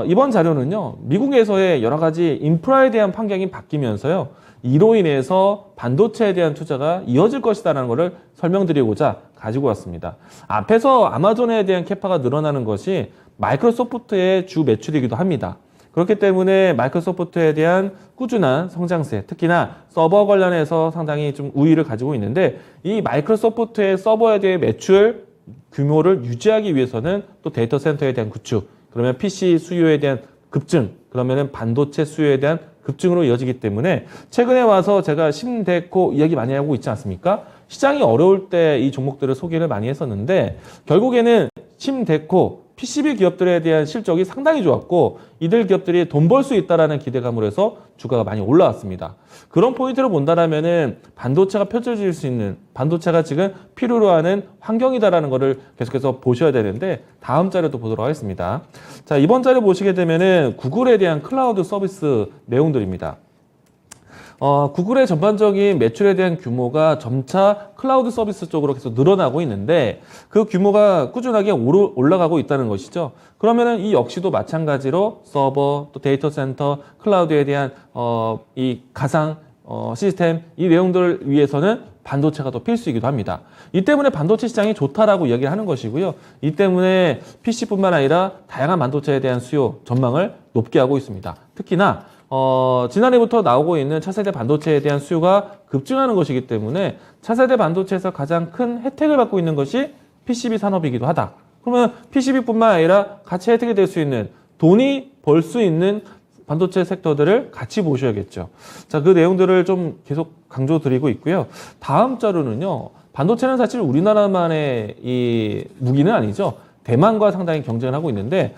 이번 자료는요, 미국에서의 여러 가지 인프라에 대한 환경이 바뀌면서요, 이로 인해서 반도체에 대한 투자가 이어질 것이다라는 것을 설명드리고자 가지고 왔습니다. 앞에서 아마존에 대한 캐파가 늘어나는 것이 마이크로소프트의 주 매출이기도 합니다. 그렇기 때문에 마이크로소프트에 대한 꾸준한 성장세, 특히나 서버 관련해서 상당히 좀 우위를 가지고 있는데, 이 마이크로소프트의 서버에 대한 매출 규모를 유지하기 위해서는 또 데이터 센터에 대한 구축, 그러면 PC 수요에 대한 급증, 그러면은 반도체 수요에 대한 급증으로 이어지기 때문에 최근에 와서 제가 심데코 이야기 많이 하고 있지 않습니까? 시장이 어려울 때 이 종목들을 소개를 많이 했었는데 결국에는 심데코, PCB 기업들에 대한 실적이 상당히 좋았고 이들 기업들이 돈 벌 수 있다라는 기대감으로 해서 주가가 많이 올라왔습니다. 그런 포인트를 본다라면은 반도체가 펼쳐질 수 있는 반도체가 지금 필요로 하는 환경이다라는 것을 계속해서 보셔야 되는데 다음 자료도 보도록 하겠습니다. 자, 이번 자료 보시게 되면은 구글에 대한 클라우드 서비스 내용들입니다. 구글의 전반적인 매출에 대한 규모가 점차 클라우드 서비스 쪽으로 계속 늘어나고 있는데 그 규모가 꾸준하게 올라가고 있다는 것이죠. 그러면은 이 역시도 마찬가지로 서버, 또 데이터 센터, 클라우드에 대한 이 가상 시스템 이 내용들을 위해서는 반도체가 더 필수이기도 합니다. 이 때문에 반도체 시장이 좋다라고 이야기를 하는 것이고요. 이 때문에 PC뿐만 아니라 다양한 반도체에 대한 수요 전망을 높게 하고 있습니다. 특히나 지난해부터 나오고 있는 차세대 반도체에 대한 수요가 급증하는 것이기 때문에 차세대 반도체에서 가장 큰 혜택을 받고 있는 것이 PCB 산업이기도 하다. 그러면 PCB뿐만 아니라 같이 혜택이 될 수 있는 돈이 벌 수 있는 반도체 섹터들을 같이 보셔야겠죠. 자, 그 내용들을 좀 계속 강조드리고 있고요. 다음 자료는요. 반도체는 사실 우리나라만의 이 무기는 아니죠. 대만과 상당히 경쟁을 하고 있는데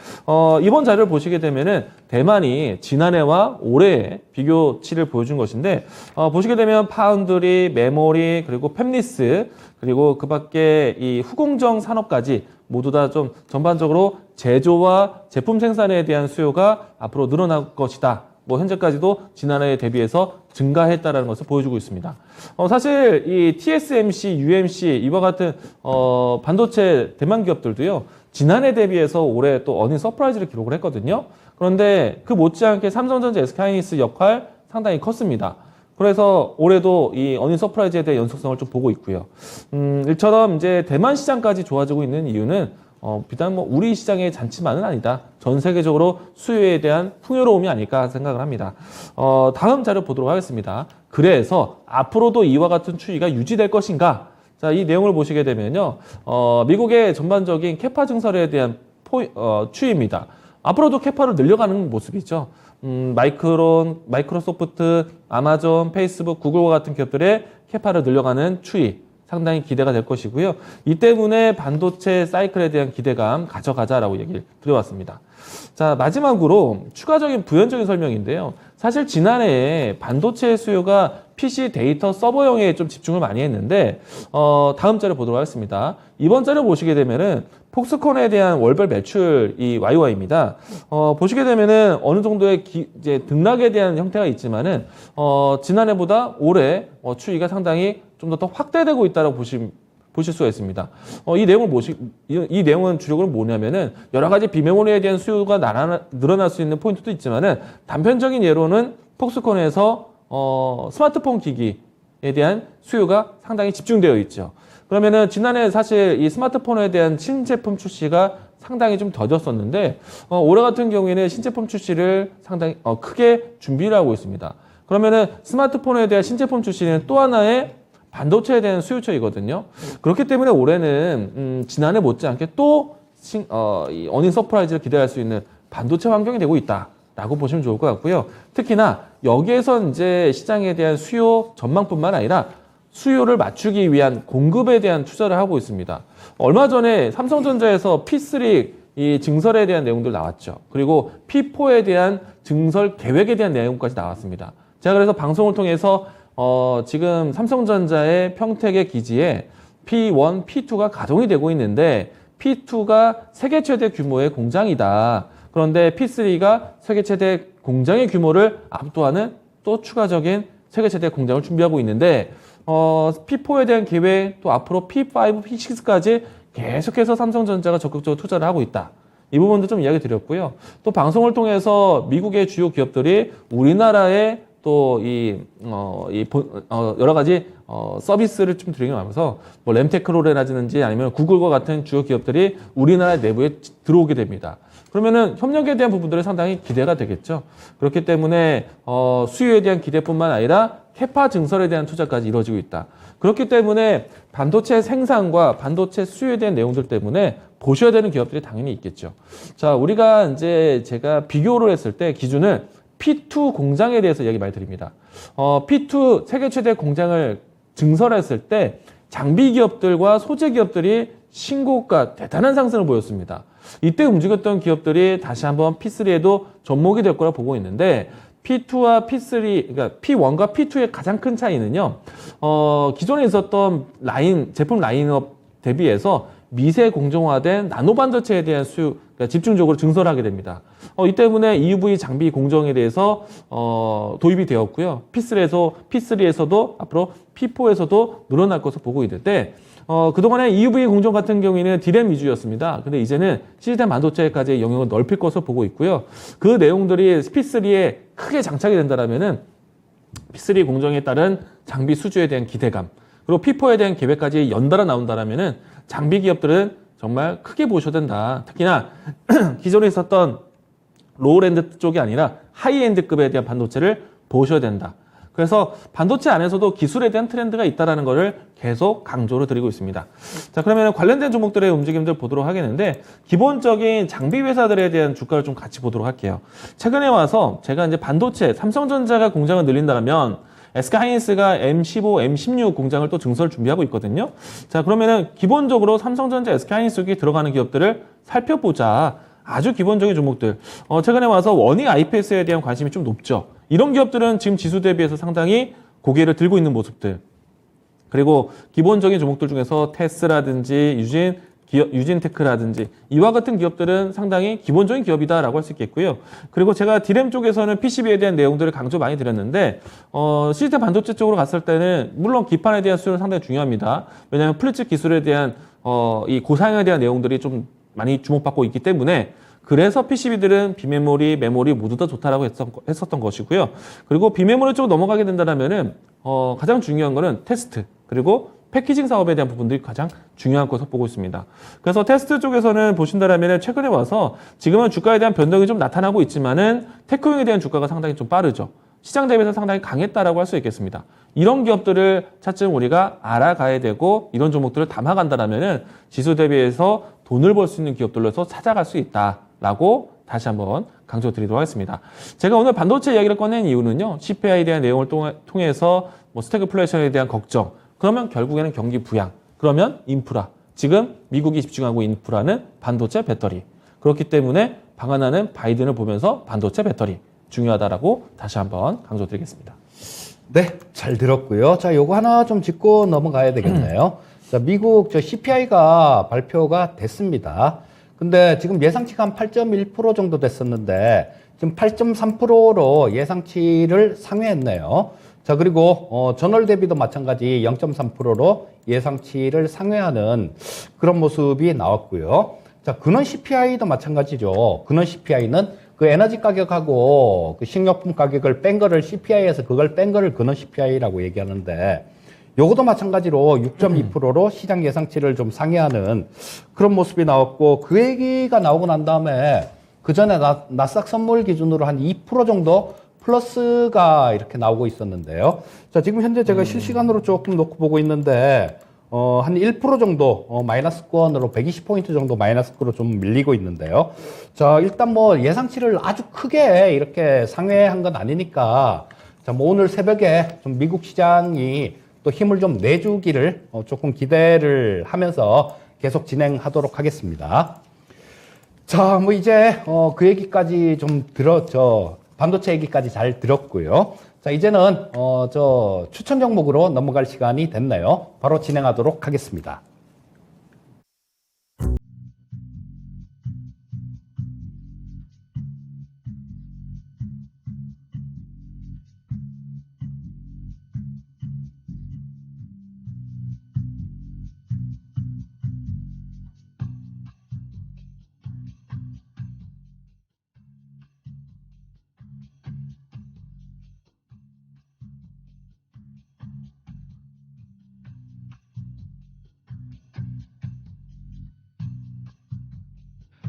이번 자료를 보시게 되면은 대만이 지난해와 올해의 비교치를 보여준 것인데 보시게 되면 파운드리, 메모리, 그리고 팹리스 그리고 그밖에 이 후공정 산업까지 모두 다 좀 전반적으로 제조와 제품 생산에 대한 수요가 앞으로 늘어날 것이다. 뭐 현재까지도 지난해에 대비해서 증가했다라는 것을 보여주고 있습니다. 사실 이 TSMC, UMC 이와 같은 반도체 대만 기업들도요. 지난해 대비해서 올해 또 어닝 서프라이즈를 기록을 했거든요. 그런데 그 못지않게 삼성전자, SK하이닉스 역할 상당히 컸습니다. 그래서 올해도 이 어닝 서프라이즈에 대한 연속성을 좀 보고 있고요. 이처럼 이제 대만 시장까지 좋아지고 있는 이유는 비단 뭐 우리 시장의 잔치만은 아니다. 전 세계적으로 수요에 대한 풍요로움이 아닐까 생각을 합니다. 다음 자료 보도록 하겠습니다. 그래서 앞으로도 이와 같은 추이가 유지될 것인가? 자, 이 내용을 보시게 되면요. 미국의 전반적인 캐파 증설에 대한 추이입니다. 앞으로도 캐파를 늘려가는 모습이죠. 마이크로소프트, 아마존, 페이스북, 구글과 같은 기업들의 캐파를 늘려가는 추이 상당히 기대가 될 것이고요. 이 때문에 반도체 사이클에 대한 기대감 가져가자라고 얘기를 드려왔습니다. 자, 마지막으로 추가적인 부연적인 설명인데요. 사실 지난해에 반도체 수요가 PC 데이터 서버용에 좀 집중을 많이 했는데 다음 자료 보도록 하겠습니다. 이번 자료 보시게 되면은 폭스콘에 대한 월별 매출 이 YY입니다. 보시게 되면은 어느 정도의 이제 등락에 대한 형태가 있지만은 지난해보다 올해 추이가 상당히 좀 더 확대되고 있다고 보실 수가 있습니다. 이 내용은 주력으로 뭐냐면은 여러 가지 비메모리에 대한 수요가 늘어날 수 있는 포인트도 있지만은 단편적인 예로는 폭스콘에서 스마트폰 기기에 대한 수요가 상당히 집중되어 있죠. 그러면은 지난해 사실 이 스마트폰에 대한 신제품 출시가 상당히 좀 더뎠었는데 올해 같은 경우에는 신제품 출시를 상당히 크게 준비를 하고 있습니다. 그러면은 스마트폰에 대한 신제품 출시는 또 하나의 반도체에 대한 수요처이거든요. 그렇기 때문에 올해는 지난해 못지않게 또 이 어닝 서프라이즈를 기대할 수 있는 반도체 환경이 되고 있다라고 보시면 좋을 것 같고요. 특히나 여기에서 이제 시장에 대한 수요 전망뿐만 아니라 수요를 맞추기 위한 공급에 대한 투자를 하고 있습니다. 얼마 전에 삼성전자에서 P3 이 증설에 대한 내용들 나왔죠. 그리고 P4에 대한 증설 계획에 대한 내용까지 나왔습니다. 제가 그래서 방송을 통해서 지금 삼성전자의 평택의 기지에 P1, P2가 가동이 되고 있는데 P2가 세계 최대 규모의 공장이다. 그런데 P3가 세계 최대 공장의 규모를 압도하는 또 추가적인 세계 최대 공장을 준비하고 있는데 P4에 대한 계획 또 앞으로 P5, P6까지 계속해서 삼성전자가 적극적으로 투자를 하고 있다. 이 부분도 좀 이야기 드렸고요. 또 방송을 통해서 미국의 주요 기업들이 우리나라의 또 여러 가지 서비스를 좀 드리면서 뭐 램테크로레라든지 아니면 구글과 같은 주요 기업들이 우리나라 내부에 들어오게 됩니다. 그러면은 협력에 대한 부분들은 상당히 기대가 되겠죠. 그렇기 때문에 수요에 대한 기대뿐만 아니라 캐파 증설에 대한 투자까지 이루어지고 있다. 그렇기 때문에 반도체 생산과 반도체 수요에 대한 내용들 때문에 보셔야 되는 기업들이 당연히 있겠죠. 자, 우리가 이제 제가 비교를 했을 때 기준을 P2 공장에 대해서 이야기 많이 드립니다. P2 세계 최대 공장을 증설했을 때 장비 기업들과 소재 기업들이 신고가 대단한 상승을 보였습니다. 이때 움직였던 기업들이 다시 한번 P3에도 접목이 될 거라 보고 있는데 P2와 P3, 그러니까 P1과 P2의 가장 큰 차이는요. 기존에 있었던 제품 라인업 대비해서 미세 공정화된 나노 반도체에 대한 수요, 그러니까 집중적으로 증설하게 됩니다. 이 때문에 EUV 장비 공정에 대해서 도입이 되었고요. P3에서도 앞으로 P4에서도 늘어날 것으로 보고 있는데 그동안에 EUV 공정 같은 경우에는 D램 위주였습니다. 근데 이제는 시스템 반도체까지 영역을 넓힐 것으로 보고 있고요. 그 내용들이 P3에 크게 장착이 된다면은 P3 공정에 따른 장비 수주에 대한 기대감, 그리고 P4에 대한 계획까지 연달아 나온다면은 장비 기업들은 정말 크게 보셔야 된다. 특히나 기존에 있었던 로우엔드 쪽이 아니라 하이엔드급에 대한 반도체를 보셔야 된다. 그래서 반도체 안에서도 기술에 대한 트렌드가 있다는 것을 계속 강조를 드리고 있습니다. 자, 그러면 관련된 종목들의 움직임들 보도록 하겠는데, 기본적인 장비 회사들에 대한 주가를 좀 같이 보도록 할게요. 최근에 와서 제가 이제 반도체, 삼성전자가 공장을 늘린다면 SK하이닉스가 M15, M16 공장을 또 증설 준비하고 있거든요. 자, 그러면은 기본적으로 삼성전자, SK하이닉스에 들어가는 기업들을 살펴보자. 아주 기본적인 종목들. 최근에 와서 원익 IPS에 대한 관심이 좀 높죠. 이런 기업들은 지금 지수 대비해서 상당히 고개를 들고 있는 모습들. 그리고 기본적인 종목들 중에서 테스라든지 유진테크라든지 이와 같은 기업들은 상당히 기본적인 기업이다라고 할 수 있겠고요. 그리고 제가 D램 쪽에서는 PCB에 대한 내용들을 강조 많이 드렸는데 시스템 반도체 쪽으로 갔을 때는 물론 기판에 대한 수요는 상당히 중요합니다. 왜냐하면 플리츠 기술에 대한 이 고사양에 대한 내용들이 좀 많이 주목받고 있기 때문에 그래서 PCB들은 비메모리, 메모리 모두 다 좋다라고 했었던 것이고요. 그리고 비메모리 쪽으로 넘어가게 된다면은 가장 중요한 거는 테스트 그리고 패키징 사업에 대한 부분들이 가장 중요한 것으로 보고 있습니다. 그래서 테스트 쪽에서는 보신다면 최근에 와서 지금은 주가에 대한 변동이 좀 나타나고 있지만은 테크용에 대한 주가가 상당히 좀 빠르죠. 시장 대비해서 상당히 강했다라고 할 수 있겠습니다. 이런 기업들을 차츰 우리가 알아가야 되고 이런 종목들을 담아간다면은 지수 대비해서 돈을 벌 수 있는 기업들로서 찾아갈 수 있다라고 다시 한번 강조드리도록 하겠습니다. 제가 오늘 반도체 이야기를 꺼낸 이유는요. CPI에 대한 내용을 통해서 스태그플레이션에 대한 걱정, 그러면 결국에는 경기 부양, 그러면 인프라, 지금 미국이 집중하고 있는 인프라는 반도체 배터리. 그렇기 때문에 방한하는 바이든을 보면서 반도체 배터리 중요하다라고 다시 한번 강조드리겠습니다. 네, 잘 들었고요. 자, 요거 하나 좀 짚고 넘어가야 되겠네요. 자, 미국 CPI가 발표가 됐습니다. 근데 지금 예상치가 한 8.1% 정도 됐었는데 지금 8.3%로 예상치를 상회했네요. 자, 그리고 전월 대비도 마찬가지 0.3%로 예상치를 상회하는 그런 모습이 나왔고요. 자, 근원 CPI도 마찬가지죠. 근원 CPI는 그 에너지 가격하고 그 식료품 가격을 뺀 거를 CPI에서 그걸 뺀 거를 근원 CPI라고 얘기하는데 요것도 마찬가지로 6.2%로 시장 예상치를 좀 상회하는 그런 모습이 나왔고 그 얘기가 나오고 난 다음에 그 전에 나스닥 선물 기준으로 한 2% 정도 플러스가 이렇게 나오고 있었는데요. 자, 지금 현재 제가 실시간으로 조금 놓고 보고 있는데 한 1% 정도 마이너스권으로 120포인트 정도 마이너스권으로 좀 밀리고 있는데요. 자, 일단 뭐 예상치를 아주 크게 이렇게 상회한 건 아니니까 자, 뭐 오늘 새벽에 좀 미국 시장이 또 힘을 좀 내주기를 조금 기대를 하면서 계속 진행하도록 하겠습니다. 자, 뭐 이제 그 얘기까지 좀 반도체 얘기까지 잘 들었고요. 자, 이제는 추천 종목으로 넘어갈 시간이 됐네요. 바로 진행하도록 하겠습니다.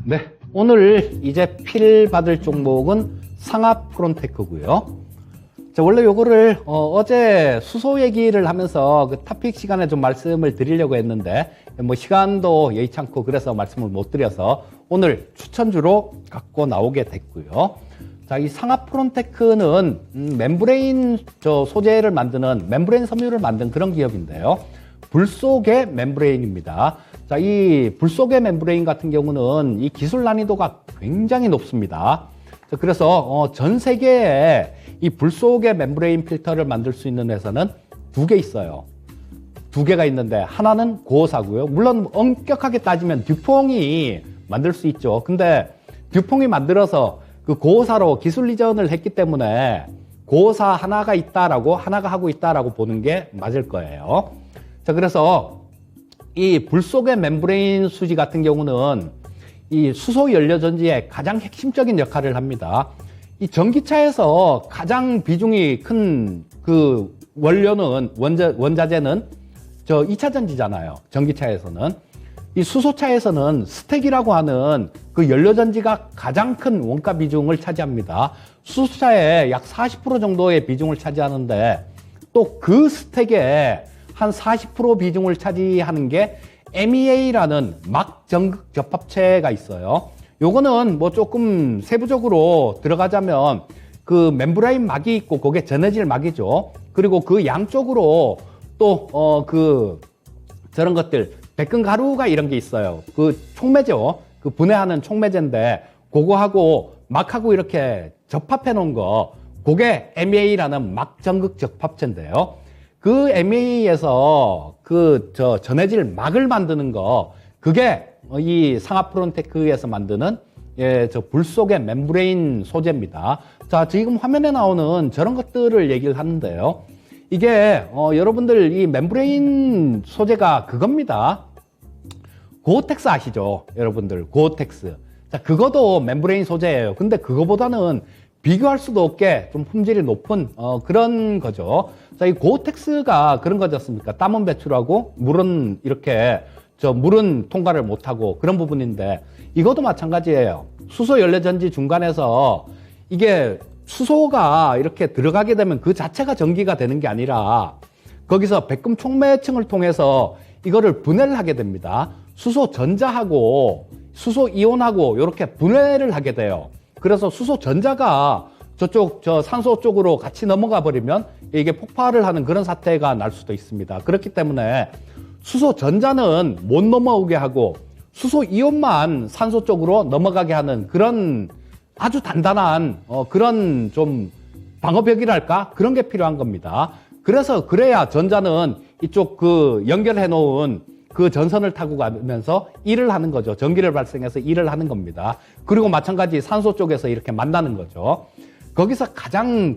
네, 오늘 이제 필 받을 종목은 상압 프론테크고요. 자, 원래 요거를 어제 수소 얘기를 하면서 그 토픽 시간에 좀 말씀을 드리려고 했는데 뭐 시간도 여의치 않고 그래서 말씀을 못 드려서 오늘 추천주로 갖고 나오게 됐고요. 자, 이 상압 프론테크는 멤브레인 소재를 만드는 멤브레인 섬유를 만든 그런 기업인데요. 불 속의 멤브레인입니다. 자, 이 불 속의 멤브레인 같은 경우는 이 기술 난이도가 굉장히 높습니다. 자, 그래서 전 세계에 이 불 속의 멤브레인 필터를 만들 수 있는 회사는 2개 있어요. 2개가 있는데 하나는 고사고요. 물론 엄격하게 따지면 듀퐁이 만들 수 있죠. 근데 듀퐁이 만들어서 그 고사로 기술 이전을 했기 때문에 고사 하나가 있다라고 하나가 하고 있다라고 보는 게 맞을 거예요. 자, 그래서 이 불 속의 멤브레인 수지 같은 경우는 이 수소 연료 전지의 가장 핵심적인 역할을 합니다. 이 전기차에서 가장 비중이 큰 그 원료는 원자재는 2차 전지잖아요. 전기차에서는. 이 수소차에서는 스택이라고 하는 그 연료 전지가 가장 큰 원가 비중을 차지합니다. 수소차의 약 40% 정도의 비중을 차지하는데 또 그 스택의 한 40% 비중을 차지하는 게 MEA라는 막 전극 접합체가 있어요. 요거는 뭐 조금 세부적으로 들어가자면 그 멤브레인 막이 있고 그게 전해질 막이죠. 그리고 그 양쪽으로 또 저런 것들 백근 가루가 이런 게 있어요. 그 촉매죠. 그 분해하는 촉매제인데 그거하고 막하고 이렇게 접합해 놓은 거 그게 MEA라는 막 전극 접합체인데요. 그 MEA에서 전해질 막을 만드는 거 그게 이 상압 프론테크에서 만드는 불 속의 멤브레인 소재입니다. 자, 지금 화면에 나오는 저런 것들을 얘기를 하는데요. 이게 여러분들 이 멤브레인 소재가 그겁니다. 고어텍스 아시죠? 여러분들 고어텍스. 자, 그거도 멤브레인 소재예요. 근데 그거보다는 비교할 수도 없게 좀 품질이 높은 그런 거죠. 자, 이 고어텍스가 그런 거지 않습니까? 땀은 배출하고 물은 이렇게 물은 통과를 못하고 그런 부분인데 이것도 마찬가지예요. 수소 연료전지 중간에서 이게 수소가 이렇게 들어가게 되면 그 자체가 전기가 되는 게 아니라 거기서 백금 촉매층을 통해서 이거를 분해를 하게 됩니다. 수소 전자하고 수소 이온하고 이렇게 분해를 하게 돼요. 그래서 수소 전자가 산소 쪽으로 같이 넘어가 버리면 이게 폭발을 하는 그런 사태가 날 수도 있습니다. 그렇기 때문에 수소 전자는 못 넘어오게 하고 수소 이온만 산소 쪽으로 넘어가게 하는 그런 아주 단단한 그런 좀 방어벽이랄까 그런 게 필요한 겁니다. 그래야 전자는 이쪽 연결해 놓은 그 전선을 타고 가면서 일을 하는 거죠. 전기를 발생해서 일을 하는 겁니다. 그리고 마찬가지 산소 쪽에서 이렇게 만나는 거죠. 거기서 가장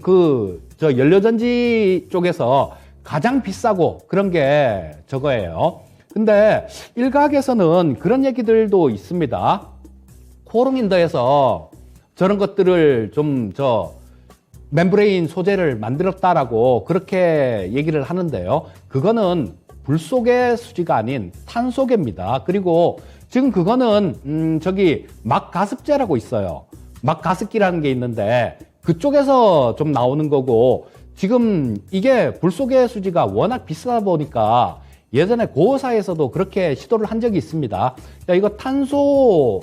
연료전지 쪽에서 가장 비싸고 그런 게 저거예요. 근데 일각에서는 그런 얘기들도 있습니다. 코오롱인더에서 저런 것들을 멤브레인 소재를 만들었다라고 그렇게 얘기를 하는데요. 그거는 불 속의 수지가 아닌 탄소계입니다. 그리고 지금 그거는 막 가습제라고 있어요. 막 가습기라는 게 있는데 그쪽에서 좀 나오는 거고 지금 이게 불 속의 수지가 워낙 비싸다 보니까 예전에 고사에서도 그렇게 시도를 한 적이 있습니다. 야, 이거 탄소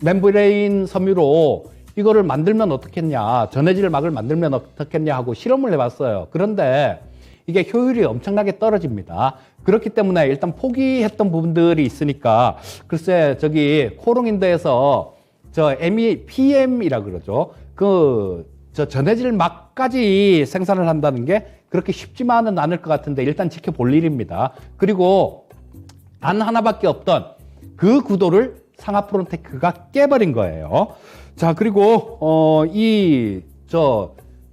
멤브레인 섬유로 이거를 만들면 어떻겠냐, 전해질 막을 만들면 어떻겠냐 하고 실험을 해봤어요. 그런데 이게 효율이 엄청나게 떨어집니다. 그렇기 때문에 일단 포기했던 부분들이 있으니까 글쎄 코오롱인더에서 PM이라 그러죠. 전해질 막까지 생산을 한다는 게 그렇게 쉽지만은 않을 것 같은데 일단 지켜볼 일입니다. 그리고 단 하나밖에 없던 그 구도를 상압 프론테크가 깨버린 거예요. 자, 그리고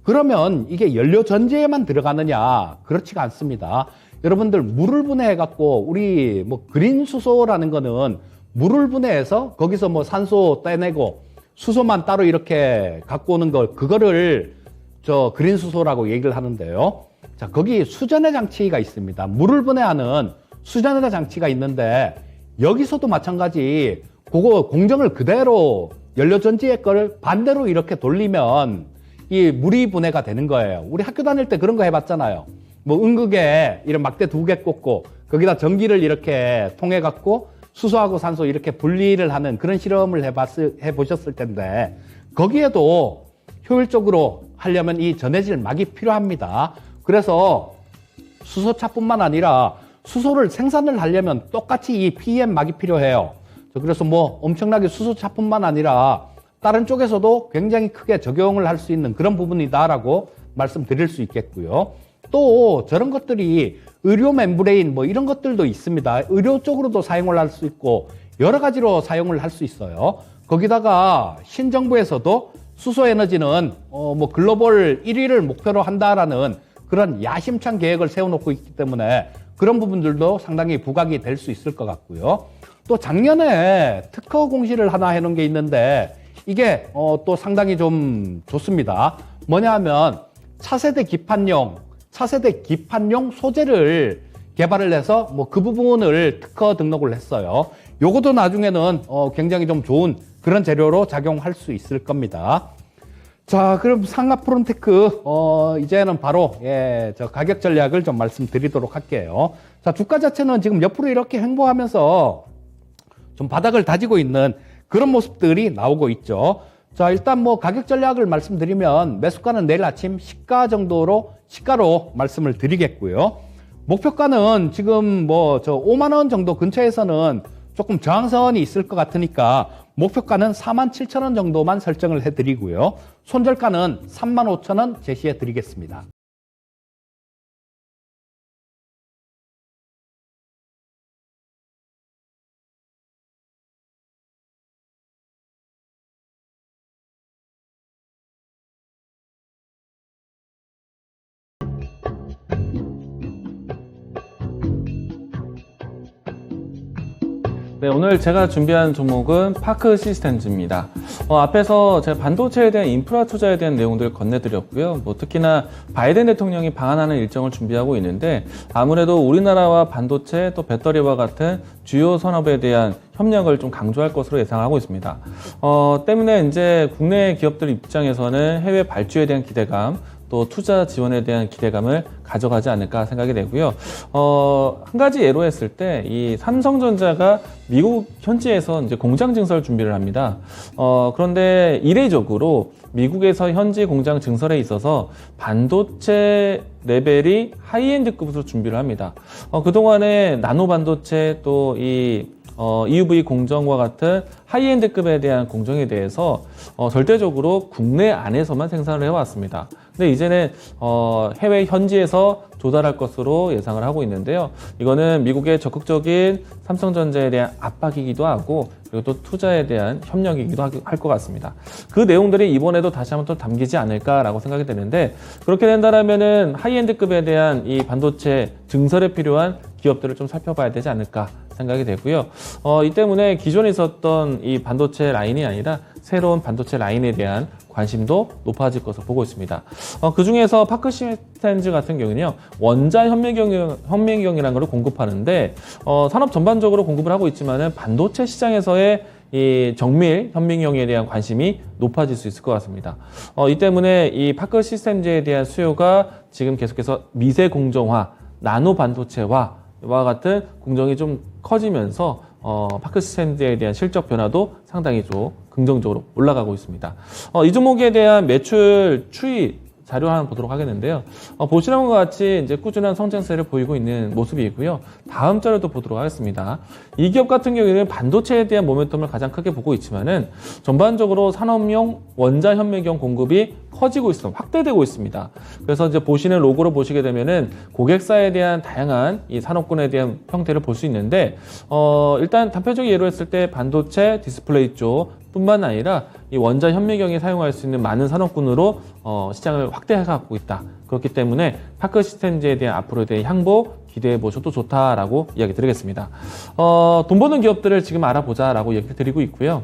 그러면 이게 연료 전지에만 들어가느냐? 그렇지가 않습니다. 여러분들 물을 분해해 갖고 우리 그린 수소라는 거는 물을 분해해서 거기서 산소 떼내고 수소만 따로 이렇게 갖고 오는 그거를 그린 수소라고 얘기를 하는데요. 자, 거기 수전해 장치가 있습니다. 물을 분해하는 수전해 장치가 있는데 여기서도 마찬가지 그거 공정을 그대로 연료전지의 거를 반대로 이렇게 돌리면 이 물이 분해가 되는 거예요. 우리 학교 다닐 때 그런 거 해봤잖아요. 뭐 응급에 이런 막대 2개 꽂고 거기다 전기를 이렇게 통해 갖고 수소하고 산소 이렇게 분리를 하는 그런 실험을 해보셨을 텐데, 거기에도 효율적으로 하려면 이 전해질 막이 필요합니다. 그래서 수소차뿐만 아니라 수소를 생산을 하려면 똑같이 이 PEM 막이 필요해요. 그래서 뭐 엄청나게 수소차뿐만 아니라 다른 쪽에서도 굉장히 크게 적용을 할 수 있는 그런 부분이다라고 말씀드릴 수 있겠고요. 또 저런 것들이 의료 멤브레인 뭐 이런 것들도 있습니다. 의료 쪽으로도 사용을 할 수 있고 여러 가지로 사용을 할 수 있어요. 거기다가 신정부에서도 수소 에너지는 뭐 글로벌 1위를 목표로 한다라는 그런 야심찬 계획을 세워놓고 있기 때문에 그런 부분들도 상당히 부각이 될 수 있을 것 같고요. 또 작년에 특허 공시를 하나 해놓은 게 있는데 이게 또 상당히 좀 좋습니다. 뭐냐 하면 차세대 기판용 소재를 개발을 해서 뭐 그 부분을 특허 등록을 했어요. 요것도 나중에는 굉장히 좀 좋은 그런 재료로 작용할 수 있을 겁니다. 자, 그럼 상하 프론테크 이제는 바로 저 가격 전략을 좀 말씀드리도록 할게요. 자, 주가 자체는 지금 옆으로 이렇게 횡보하면서 좀 바닥을 다지고 있는 그런 모습들이 나오고 있죠. 자, 일단 뭐 가격 전략을 말씀드리면 매수가는 내일 아침 시가로 말씀을 드리겠고요. 목표가는 지금 뭐 저 5만 원 정도 근처에서는 조금 저항선이 있을 것 같으니까 목표가는 47,000원 정도만 설정을 해드리고요. 손절가는 35,000원 제시해 드리겠습니다. 네, 오늘 제가 준비한 종목은 파크 시스템즈입니다. 앞에서 제가 반도체에 대한 인프라 투자에 대한 내용들을 건네드렸고요. 뭐 특히나 바이든 대통령이 방한하는 일정을 준비하고 있는데 아무래도 우리나라와 반도체 또 배터리와 같은 주요 산업에 대한 협력을 좀 강조할 것으로 예상하고 있습니다. 때문에 이제 국내 기업들 입장에서는 해외 발주에 대한 기대감, 또 투자 지원에 대한 기대감을 가져가지 않을까 생각이 되고요. 한 가지 예로 했을 때 이 삼성전자가 미국 현지에서 이제 공장 증설 준비를 합니다. 그런데 이례적으로 미국에서 현지 공장 증설에 있어서 반도체 레벨이 하이엔드급으로 준비를 합니다. 그동안에 나노 반도체 또 EUV 공정과 같은 하이엔드급에 대한 공정에 대해서 절대적으로 국내 안에서만 생산을 해왔습니다. 근데 이제는 해외 현지에서 조달할 것으로 예상을 하고 있는데요. 이거는 미국의 적극적인 삼성전자에 대한 압박이기도 하고 그리고 또 투자에 대한 협력이기도 할 것 같습니다. 그 내용들이 이번에도 다시 한번 또 담기지 않을까라고 생각이 되는데, 그렇게 된다면은 하이엔드급에 대한 이 반도체 증설에 필요한 기업들을 좀 살펴봐야 되지 않을까 생각이 되고요. 이 때문에 기존에 있었던 이 반도체 라인이 아니라 새로운 반도체 라인에 대한 관심도 높아질 것으로 보고 있습니다. 그 중에서 파크 시스템즈 같은 경우는요, 원자 현미경이라는 걸 공급하는데, 산업 전반적으로 공급을 하고 있지만은 반도체 시장에서의 이 정밀 현미경에 대한 관심이 높아질 수 있을 것 같습니다. 이 때문에 이 파크 시스템즈에 대한 수요가 지금 계속해서 미세 공정화, 나노 반도체와 와 같은 공정이 좀 커지면서 파크 시스템즈에 대한 실적 변화도 상당히 좀 긍정적으로 올라가고 있습니다. 이 종목에 대한 매출 추이 자료 하나 보도록 하겠는데요. 보시는 것과 같이 이제 꾸준한 성장세를 보이고 있는 모습이고요. 다음 자료도 보도록 하겠습니다. 이 기업 같은 경우에는 반도체에 대한 모멘텀을 가장 크게 보고 있지만은 전반적으로 산업용 원자 현미경 공급이 커지고 있습니다. 확대되고 있습니다. 그래서 이제 보시는 로고를 보시게 되면은 고객사에 대한 다양한 이 산업군에 대한 형태를 볼 수 있는데, 일단 단편적인 예로 했을 때 반도체 디스플레이 쪽 뿐만 아니라 이 원자 현미경에 사용할 수 있는 많은 산업군으로 시장을 확대해 갖고 있다. 그렇기 때문에 파크 시스템즈에 대한 앞으로에 대한 향보 기대해 보셔도 좋다라고 이야기 드리겠습니다. 돈 버는 기업들을 지금 알아보자라고 얘기 드리고 있고요.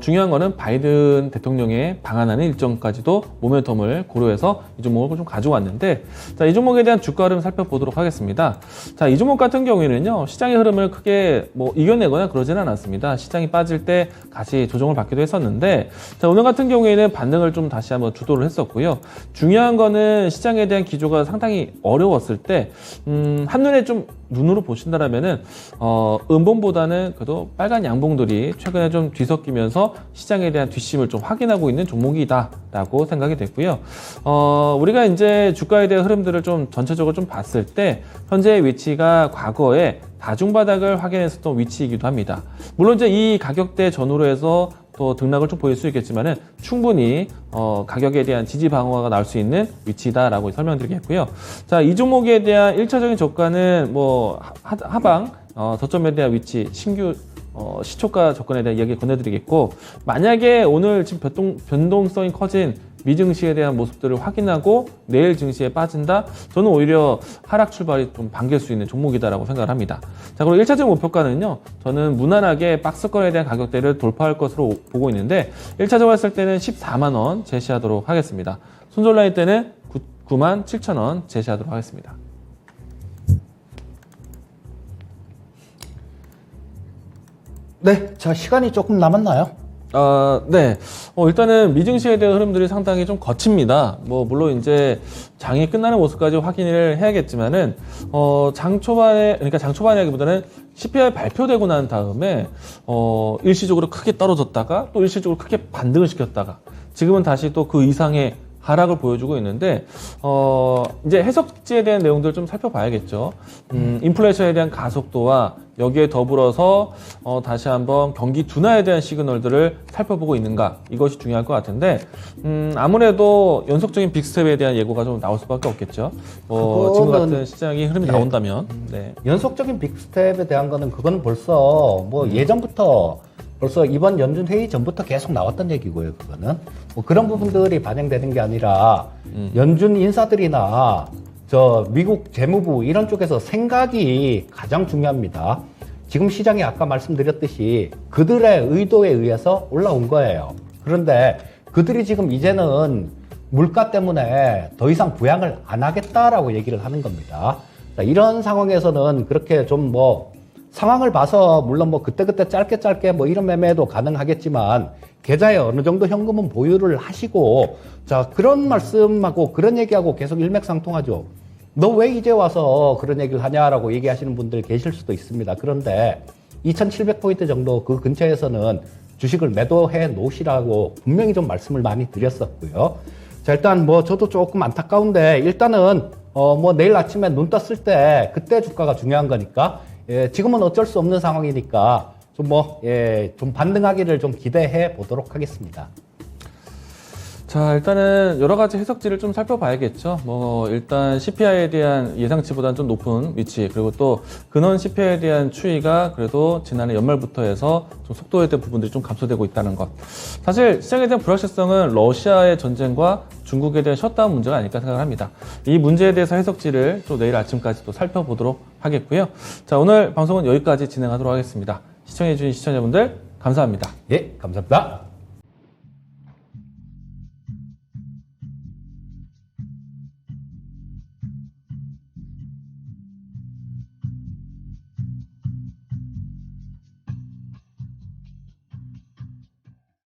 중요한 거는 바이든 대통령의 방한하는 일정까지도 모멘텀을 고려해서 이 종목을 좀 가져왔는데, 자, 이 종목에 대한 주가 흐름 살펴보도록 하겠습니다. 자, 이 종목 같은 경우에는요, 시장의 흐름을 크게 뭐 이겨내거나 그러지는 않았습니다. 시장이 빠질 때 같이 조정을 받기도 했었는데, 자, 오늘 같은 경우에는 반등을 좀 다시 한번 주도를 했었고요. 중요한 거는 시장에 대한 기조가 상당히 어려웠을 때, 한눈에 좀 눈으로 보신다라면은, 음봉보다는 그래도 빨간 양봉들이 최근에 좀 뒤섞이면서 시장에 대한 뒷심을 좀 확인하고 있는 종목이다라고 생각이 됐고요. 우리가 이제 주가에 대한 흐름들을 좀 전체적으로 좀 봤을 때, 현재의 위치가 과거에 다중바닥을 확인했었던 위치이기도 합니다. 물론 이제 이 가격대 전후로 해서 또 등락을 좀 보일 수 있겠지만은 충분히 가격에 대한 지지 방어가 나올 수 있는 위치다라고 설명드리겠고요. 자, 이 종목에 대한 1차적인 저가는 뭐 하방 저점에 대한 위치, 신규 시초가 접근에 대한 이야기 건네드리겠고, 만약에 오늘 지금 변동성이 커진 미증시에 대한 모습들을 확인하고 내일 증시에 빠진다? 저는 오히려 하락 출발이 좀 반길 수 있는 종목이다라고 생각을 합니다. 자, 그리고 1차적 목표가는요, 저는 무난하게 박스권에 대한 가격대를 돌파할 것으로 보고 있는데, 1차적으로 했을 때는 14만원 제시하도록 하겠습니다. 손절라인 때는 97,000원 제시하도록 하겠습니다. 네, 자, 시간이 조금 남았나요? 네. 일단은 미증시에 대한 흐름들이 상당히 좀 거칩니다. 뭐, 물론 이제 장이 끝나는 모습까지 확인을 해야겠지만은, 장 초반이라기보다는 CPI 발표되고 난 다음에, 일시적으로 크게 떨어졌다가 또 일시적으로 크게 반등을 시켰다가 지금은 다시 또 그 이상의 하락을 보여주고 있는데, 이제 해석지에 대한 내용들을 좀 살펴봐야겠죠. 인플레이션에 대한 가속도와 여기에 더불어서 다시 한번 경기 둔화에 대한 시그널들을 살펴보고 있는가, 이것이 중요할 것 같은데, 아무래도 연속적인 빅스텝에 대한 예고가 좀 나올 수밖에 없겠죠. 지금 같은 시장의 흐름이 나온다면. 네. 연속적인 빅스텝에 대한 거는 그건 벌써 뭐 예전부터 벌써 이번 연준 회의 전부터 계속 나왔던 얘기고요. 그거는 뭐 그런 부분들이 반영되는 게 아니라 연준 인사들이나 저 미국 재무부 이런 쪽에서 생각이 가장 중요합니다. 지금 시장이 아까 말씀드렸듯이 그들의 의도에 의해서 올라온 거예요. 그런데 그들이 지금 이제는 물가 때문에 더 이상 부양을 안 하겠다라고 얘기를 하는 겁니다. 자, 이런 상황에서는 그렇게 좀 뭐 상황을 봐서 물론 뭐 그때그때 짧게 뭐 이런 매매도 가능하겠지만 계좌에 어느 정도 현금은 보유를 하시고, 자, 그런 말씀하고 그런 얘기하고 계속 일맥상통하죠. 너 왜 이제 와서 그런 얘기를 하냐라고 얘기하시는 분들 계실 수도 있습니다. 그런데 2700포인트 정도 그 근처에서는 주식을 매도해 놓으시라고 분명히 좀 말씀을 많이 드렸었고요. 자, 일단 뭐 저도 조금 안타까운데 일단은 뭐 내일 아침에 눈 떴을 때 그때 주가가 중요한 거니까, 예, 지금은 어쩔 수 없는 상황이니까 좀 반등하기를 좀 기대해 보도록 하겠습니다. 자, 일단은 여러 가지 해석지를 좀 살펴봐야겠죠. 뭐, 일단 CPI에 대한 예상치보다는 좀 높은 위치, 그리고 또 근원 CPI에 대한 추이가 그래도 지난해 연말부터 해서 좀 속도에 대한 부분들이 좀 감소되고 있다는 것. 사실 시장에 대한 불확실성은 러시아의 전쟁과 중국에 대한 셧다운 문제가 아닐까 생각을 합니다. 이 문제에 대해서 해석지를 또 내일 아침까지 또 살펴보도록 하겠고요. 자, 오늘 방송은 여기까지 진행하도록 하겠습니다. 시청해주신 시청자분들 감사합니다. 예, 감사합니다.